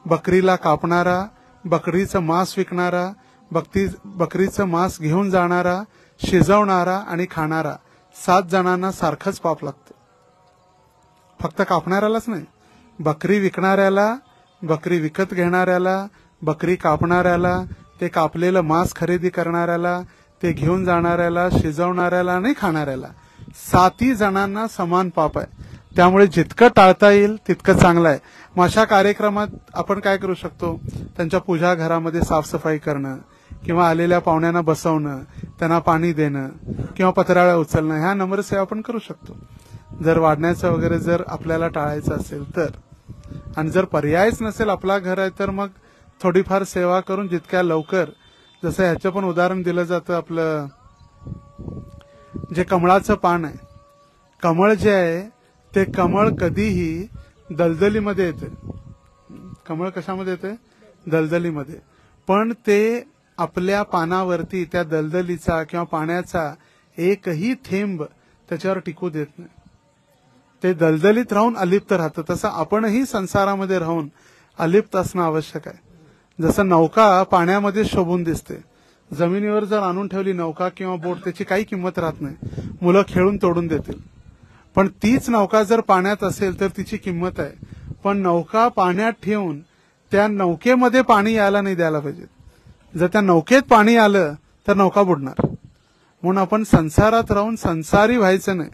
बकरीला कापणारा, बकरीचं मांस विकणारा, बकरीचं मांस घेऊन जाणारा, शिजवणारा आणि खाणारा, 7 जणांना सारखंच पाप लागतं. फक्त कापणाऱ्यालाच नाही, बकरी विकणाऱ्याला, बकरी विकत घेणाऱ्याला, बकरी कापणाऱ्याला, ते कापलेलं मांस खरेदी करणाऱ्याला, ते घेऊन जाणाऱ्याला, शिजवणाऱ्याला आणि खाणाऱ्याला, 7 जणांना समान पाप आहे. त्यामुळे जितकं टाळता येईल तितकं चांगलं आहे. मग अशा कार्यक्रमात आपण काय करू शकतो? त्यांच्या पूजा घरामध्ये साफसफाई करणं, किंवा आलेल्या पाहुण्यांना बसवणं, त्यांना पाणी देणं, किंवा पत्राळ्या उचलणं, ह्या नम्रसेवा आपण करू शकतो. जर वाढण्याचं वगैरे जर आपल्याला टाळायचं असेल तर. आणि जर पर्यायच नसेल, आपला घर आहे, तर मग थोडीफार सेवा करून जितक्या लवकर, जसं ह्याचं पण उदाहरण दिलं जातं, आपलं जे कमळाचं पान आहे, कमळ जे आहे ते कमळ कधीही दलदलीमध्ये येते. कमळ कशामध्ये येते? दलदलीमध्ये. पण ते आपल्या पानावरती त्या दलदलीचा किंवा पाण्याचा एकही थेंब त्याच्यावर टिकू देत नाही. ते दलदलीत राहून अलिप्त राहतं. तसं आपणही संसारामध्ये राहून अलिप्त असणं आवश्यक आहे. जसं नौका पाण्यामध्ये शोभून दिसते, जमिनीवर जर आणून ठेवली नौका किंवा बोट, त्याची काही किंमत राहत नाही, मुलं खेळून तोडून देतील. पण तीच नौका जर पाण्यात असेल तर तिची किंमत आहे. पण नौका पाण्यात ठेवून त्या नौकेमध्ये पाणी यायला नाही द्यायला पाहिजे. जर त्या नौकेत पाणी आलं तर नौका बुडणार. म्हणून आपण संसारात राहून संसारी व्हायचं नाही.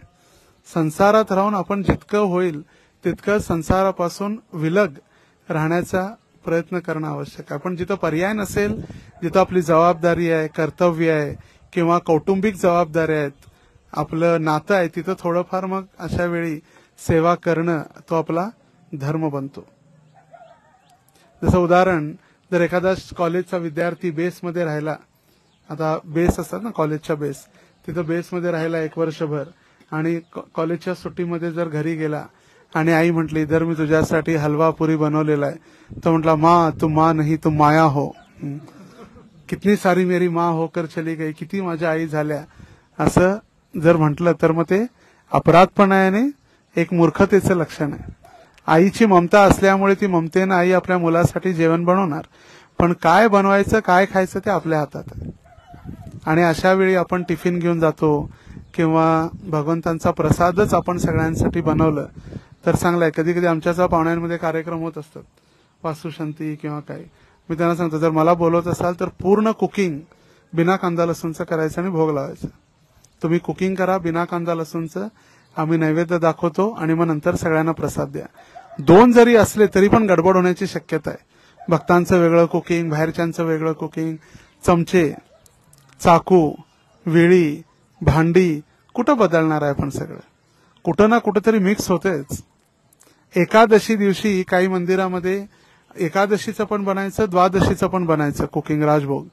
संसारात राहून आपण जितकं होईल तितकं संसारापासून विलग राहण्याचा प्रयत्न करणं आवश्यक आहे. पण जिथं पर्याय नसेल, जिथं आपली जबाबदारी आहे, कर्तव्य आहे, किंवा कौटुंबिक जबाबदारी आहेत, आपलं नातं आहे, तिथं थोडंफार मग अशा वेळी सेवा करणं तो आपला धर्म बनतो. जसं उदाहरण, जर एखादा कॉलेजचा विद्यार्थी बेसमध्ये राहिला, आता बेस असतात ना कॉलेजच्या बेस, तिथं बेसमध्ये राहिला 1 वर्षभर, आणि कॉलेजच्या सुट्टीमध्ये जर घरी गेला आणि आई म्हटली, जर मी तुझ्यासाठी हलवा पुरी बनवलेला आहे, तो म्हटला, माँ तू माँ नहीं तू माया हो, कितनी सारी मेरी माँ होकर चली गई, किती माझ्या आई झाल्या, असं जर म्हटलं तर मग ते अपराधपणा आहे आणि एक मूर्खतेचं लक्षण आहे. आईची ममता असल्यामुळे ती ममतेनं आई आपल्या मुलासाठी जेवण बनवणार, पण काय बनवायचं, काय खायचं ते आपल्या हातात आहे. आणि अशा वेळी आपण टिफिन घेऊन जातो, किंवा भगवंतांचा प्रसादच आपण सगळ्यांसाठी बनवलं तर चांगलं आहे. कधी कधी आमच्या पाहुण्यांमध्ये कार्यक्रम होत असतात, वास्तुशांती किंवा काय, मी त्यांना सांगतो, जर मला बोलवत असाल तर पूर्ण कुकिंग बिना कांदा लसूणचं करायचं आणि भोग लावायचं. तुम्ही कुकिंग करा बिना कांदा लसूणचं, आम्ही नैवेद्य दाखवतो आणि मग नंतर सगळ्यांना प्रसाद द्या. 2 जरी असले तरी पण गडबड होण्याची शक्यता आहे. भक्तांचं वेगळं कुकिंग, बाहेरच्यांचं वेगळं कुकिंग, चमचे, चाकू, विळी, भांडी, कुठं बदलणार आहे आपण? सगळं कुठं ना कुठं तरी मिक्स होतेच. एकादशी दिवशी काही मंदिरामध्ये एकादशीचं पण बनायचं, द्वादशीचं पण बनायचं कुकिंग राजभोग.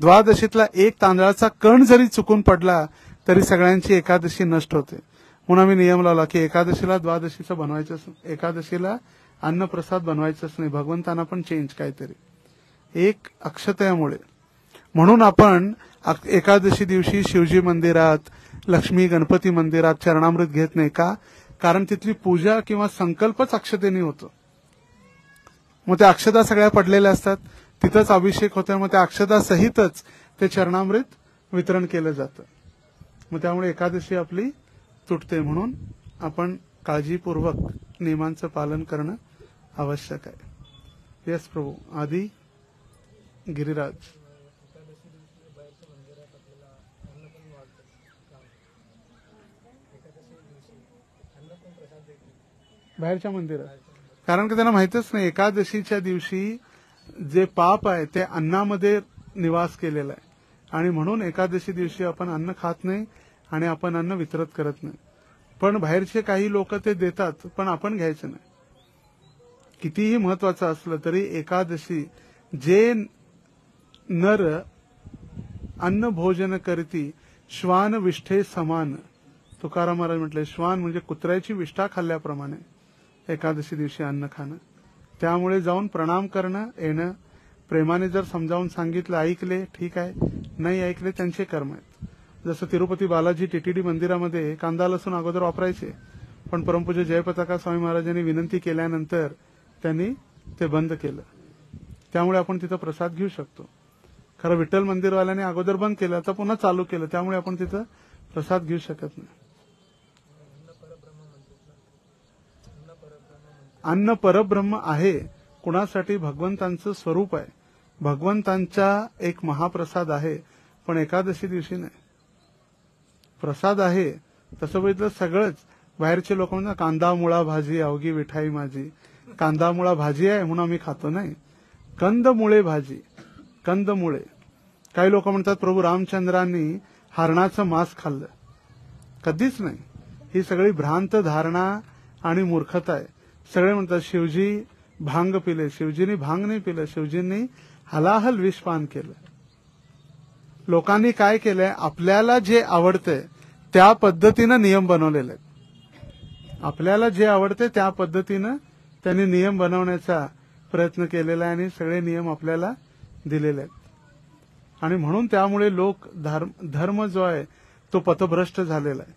द्वादशीतला एक तांदळाचा कण जरी चुकून पडला तरी सगळ्यांची एकादशी नष्ट होते. म्हणून आम्ही नियम लावला की एकादशीला द्वादशीचं बनवायचंच, एकादशीला अन्नप्रसाद बनवायचंच नाही. भगवंतांना पण चेंज काहीतरी एक अक्षतयामुळे. म्हणून आपण एकादशी दिवशी शिवजी मंदिरात, लक्ष्मी गणपती मंदिरात चरणामृत घेत नाही का? कारण तिथली पूजा किंवा संकल्पच अक्षतेने होतो. मग त्या अक्षता सगळ्या पडलेल्या असतात, तिथंच अभिषेक होतो. मग त्या अक्षता सहितच ते चरणामृत वितरण केलं जातं. मग त्यामुळे एकादशी आपली तुटते. म्हणून आपण काळजीपूर्वक नियमांचं पालन करणं आवश्यक आहे. यस प्रभू. आदि गिरिराज. बाहेरच्या मंदिरात, कारण की त्यांना माहितच नाही एकादशीच्या दिवशी जे पाप आहे ते अन्नामध्ये निवास केलेला आहे. आणि म्हणून एकादशी दिवशी आपण अन्न खात नाही आणि आपण अन्न वितरित करत नाही. पण बाहेरचे काही लोक ते देतात, पण आपण घ्यायचं नाही. कितीही महत्वाचं असलं तरी एकादशी जे नर अन्न भोजन करती श्वान विष्ठे समान. तुकाराम महाराज म्हटले श्वान म्हणजे कुत्र्याची विष्ठा खाल्ल्याप्रमाणे एकादशी दिवशी अन्न खाणं. त्यामुळे जाऊन प्रणाम करणं, येणं, प्रेमाने जर समजावून सांगितलं, ऐकले ठीक आहे, नाही ऐकले त्यांचे कर्म आहेत. जसं तिरुपती बालाजी टीटीडी मंदिरामध्ये कांदा लसूण अगोदर वापरायचे, पण परमपूज्य जयपताका स्वामी महाराजांनी विनंती केल्यानंतर त्यांनी ते बंद केलं. त्यामुळे आपण तिथं प्रसाद घेऊ शकतो. खरं विठ्ठल मंदिरवाल्याने अगोदर बंद केलं, आता पुन्हा चालू केलं, त्यामुळे आपण तिथं प्रसाद घेऊ शकत नाही. अन्न परब्रह्म आहे. कुणासाठी? भगवंतांचं स्वरूप आहे, भगवंतांचा एक महाप्रसाद आहे. पण एकादशी दिवशी नाही. प्रसाद आहे तसं बघितलं सगळंच. बाहेरचे लोक म्हणतात कांदा मुळा भाजी अवघी विठाई माझी. कांदा मुळा भाजी आहे म्हणून आम्ही खातो, नाही. कंदमुळे भाजी, कंदमुळे. काही लोक म्हणतात प्रभू रामचंद्रांनी हरणाचं मांस खाल्लं. कधीच नाही. ही सगळी भ्रांत धारणा आणि मूर्खता आहे. सगळे म्हणतात शिवजी भांग पिले. शिवजींनी भांग नाही पिलं, शिवजींनी हलाहल विष पान केलं. लोकांनी काय केलंय, आपल्याला जे आवडतंय त्या पद्धतीनं नियम बनवलेले आहेत. आपल्याला जे आवडते त्या पद्धतीनं त्यांनी नियम बनवण्याचा प्रयत्न केलेला आहे आणि सगळे नियम आपल्याला दिलेले आहेत. आणि म्हणून त्यामुळे लोक धर्म जो आहे तो पथभ्रष्ट झालेला आहे.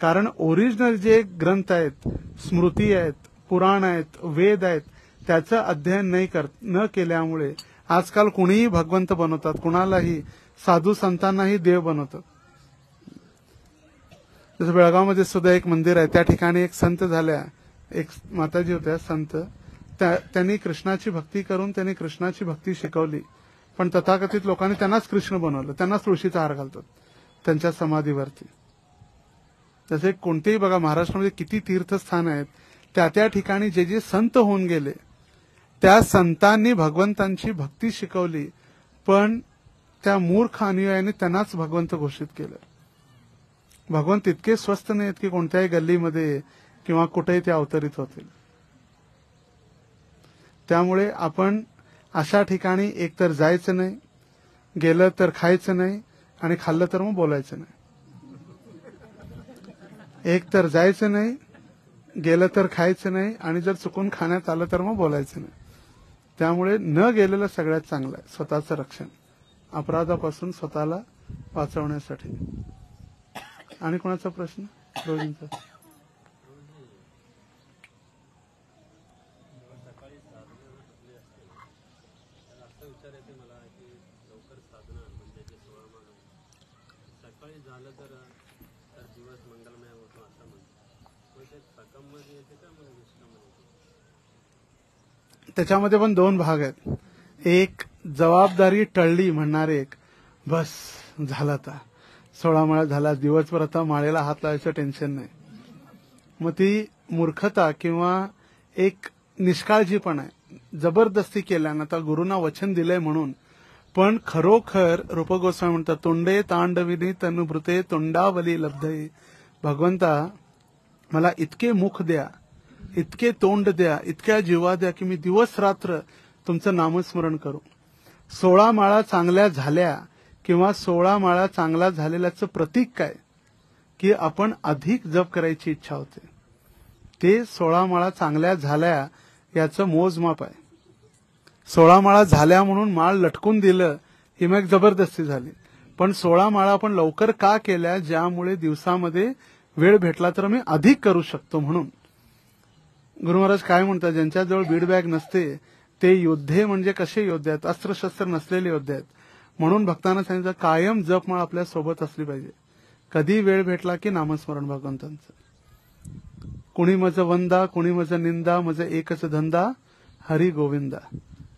कारण ओरिजिनल जे ग्रंथ आहेत, स्मृती आहेत, पुराण आहेत, वेद आहेत, त्याचं अध्ययन न केल्यामुळे आजकाल कुणीही भगवंत बनवतात, कुणालाही साधू संतांनाही देव बनवतात. जसं बेळगावमध्ये सुद्धा एक मंदिर आहे, त्या ठिकाणी एक संत झाल्या, एक माताजी होत्या संत. त्यांनी कृष्णाची भक्ती करून त्यांनी कृष्णाची भक्ती शिकवली. पण तथाकथित लोकांनी त्यांनाच कृष्ण बनवलं, त्यांनाच तुळशीचा हार घालतात त्यांच्या समाधीवरती. जसे कोणतेही बघा महाराष्ट्रामध्ये किती तीर्थस्थान आहेत, त्या ठिकाणी जे जे संत होऊन गेले त्या संतांनी भगवंतांची भक्ती शिकवली, पण त्या मूर्ख अनुयायांनी त्यांनाच भगवंत घोषित केलं. भगवंत इतके स्वस्त नाहीत की कोणत्याही गल्लीमध्ये किंवा कुठेही ते अवतरित होतील. त्यामुळे आपण अशा ठिकाणी एकतर जायचं नाही, गेलं तर खायचं नाही, आणि खाल्लं तर मग बोलायचं नाही. एक तर जायचं नाही, गेलं तर खायचं नाही, आणि जर चुकून खाण्यात आलं तर मग बोलायचं नाही. त्यामुळे न गेलेलं सगळ्यात चांगलं आहे, स्वतःचं रक्षण, अपराधापासून स्वतःला वाचवण्यासाठी. आणि कोणाचा प्रश्न? रोजींचा. त्याच्यामध्ये पण दोन भाग आहेत. एक जबाबदारी टळली म्हणणारे, एक बस झाला, आता 16 माळा झाला, दिवसभर आता माळेला हात लावायचं टेन्शन नाही. मग ती मूर्खता किंवा एक निष्काळजीपणा आहे. जबरदस्ती केल्यानं, आता गुरुना वचन दिलंय म्हणून. पण खरोखर रूप गोस्वामी म्हणतात तोंडे तांडविनी तनुभृते तोंडावली लब्धये. भगवंता मला इतके मुख द्या इतके तोंड द्या, इतक्या जीवा द्या की मी दिवस रात्र तुमचं नामस्मरण करू. 16 माळा चांगल्या झाल्या किंवा 16 माळा चांगला झालेल्याचं प्रतीक काय की आपण अधिक जप करायची इच्छा होते. ते 16 माळा चांगल्या झाल्या याचं मोजमाप आहे. 16 माळा झाल्या म्हणून माळ लटकून दिलं ही मग जबरदस्ती झाली. पण 16 माळा आपण लवकर का केल्या, ज्यामुळे दिवसामध्ये वेळ भेटला तर मी अधिक करू शकतो. म्हणून गुरु महाराज काय म्हणतात, ज्यांच्याजवळ बीड बॅग नसते ते योद्धे म्हणजे कसे योद्धे आहेत, अस्त्रशस्त्र नसलेले योद्धे आहेत. म्हणून भक्तांना सांगितलं कायम जपमाळ आपल्या सोबत असली पाहिजे. कधी वेळ भेटला की नामस्मरण भगवंतांचं. कुणी मज वंदा कुणी मज निंदा, मज एकच धंदा हरी गोविंदा.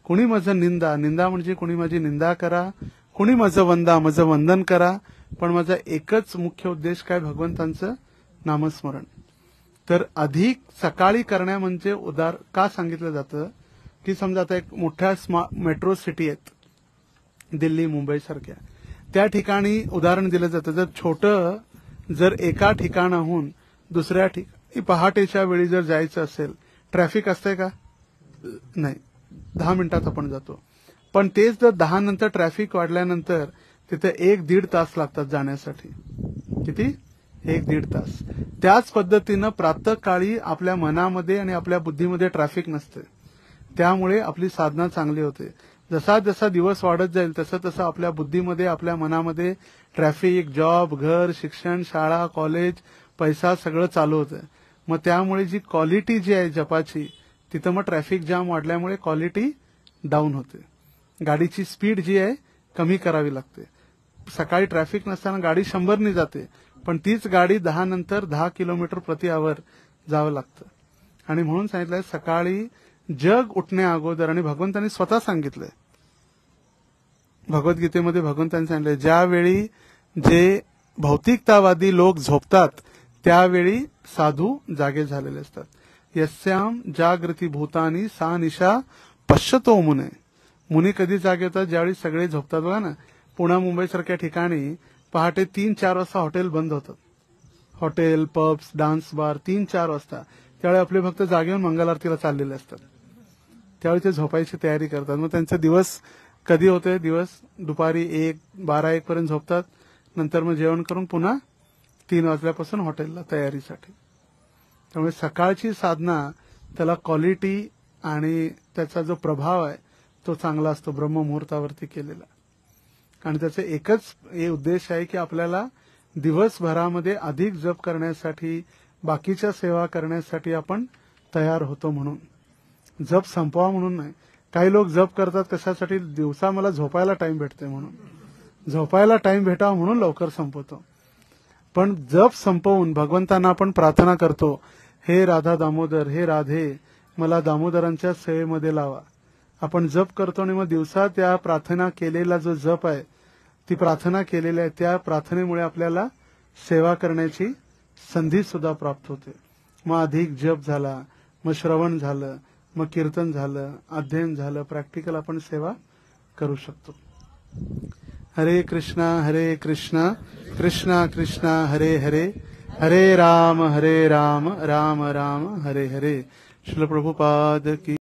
कुणी मज निंदा, निंदा म्हणजे कुणी माझी निंदा करा, कुणी मज वंदा मज वंदन करा, पण माझा एकच मुख्य उद्देश काय, भगवंतांचं नामस्मरण. तर अधिक सकाळी करण्या म्हणजे उदार का सांगितलं जातं की समजा आता एक मोठ्या मेट्रो सिटी आहेत दिल्ली मुंबई सारख्या, त्या ठिकाणी उदाहरण दिलं जातं. जर छोटं जर एका ठिकाणाहून दुसऱ्या ठिकाणी पहाटेच्या वेळी जर जायचं असेल, ट्रॅफिक असतंय का, नाही, 10 मिनिटात आपण जातो. पण तेच जर 10 नंतर ट्रॅफिक वाढल्यानंतर तिथे 1-1.5 तास लागतात जाण्यासाठी. किती, 1-1.5 तास. त्याच पद्धतीनं प्रातःकाळी आपल्या मनामध्ये आणि आपल्या बुद्धीमध्ये ट्रॅफिक नसते, त्यामुळे आपली साधना चांगली होते. जसा जसा दिवस वाढत जाईल तसं तसं आपल्या बुद्धीमध्ये आपल्या मनामध्ये ट्रॅफिक, जॉब, घर, शिक्षण, शाळा, कॉलेज, पैसा सगळं चालू होतं. मग त्यामुळे जी क्वालिटी जी आहे जपाची, तिथं मग ट्रॅफिक जाम वाढल्यामुळे क्वालिटी डाऊन होते. गाडीची स्पीड जी आहे कमी करावी लागते. सकाळी ट्रॅफिक नसताना गाडी 100 जाते, पण तीच गाडी 10 नंतर 10 किलोमीटर प्रति आवर जावं लागतं. आणि म्हणून सांगितलंय सकाळी जग उठण्या अगोदर, आणि भगवंतांनी स्वतः सांगितलंय भगवद्गीतेमध्ये, भगवंतांनी सांगितलंय ज्यावेळी जे भौतिकतावादी लोक झोपतात त्यावेळी साधू जागे झालेले असतात. यस्याम जागृती भूतानी सा निशा पश्यतो मुने. मुनी कधी जागे होतात, ज्यावेळी सगळे झोपतात. बघा ना, पुणा मुंबई सारख्या ठिकाणी पहाटे 3-4 वाजता हॉटेल बंद होतात. हॉटेल, पब्स, डान्स बार 3-4 वाजता. त्यावेळी आपले भक्त जागे होऊन मंगल आरतीला चाललेले असतात. त्यावेळी ते झोपायची तयारी करतात. मग त्यांचा दिवस कधी होते, दिवस दुपारी 1-12-1 पर्यंत झोपतात. नंतर मग जेवण करून पुन्हा 3 वाजल्यापासून हॉटेलला तयारीसाठी. त्यामुळे सकाळची साधना त्याला क्वालिटी आणि त्याचा जो प्रभाव आहे तो चांगला असतो ब्रह्ममुहूर्तावरती केलेला. आणि त्याचे एकच हे उद्देश आहे की आपल्याला दिवसभरामध्ये अधिक जप करण्यासाठी, बाकीच्या सेवा करण्यासाठी आपण तयार होतो. म्हणून जप संपवा म्हणून नाही. काही लोक जप करतात कशासाठी, दिवसा मला झोपायला टाइम भेटते म्हणून, झोपायला टाइम भेटावा म्हणून लवकर संपवतो. पण जप संपवून भगवंतांना आपण प्रार्थना करतो, हे राधा दामोदर, हे राधे मला दामोदरांच्या सेवेमध्ये लावा. आपण जप करतो आणि मग दिवसा त्या प्रार्थना केलेला जो जप आहे, ती प्रार्थना केलेली आहे, त्या प्रार्थनेमुळे आपल्याला सेवा करण्याची संधी सुद्धा प्राप्त होते. मग अधिक जप झाला, मग श्रवण झालं, मग कीर्तन झालं, अध्ययन झालं, प्रॅक्टिकल आपण सेवा करू शकतो. हरे कृष्णा कृष्णा कृष्णा हरे हरे, हरे राम राम राम हरे हरे. श्रील प्रभुपाद की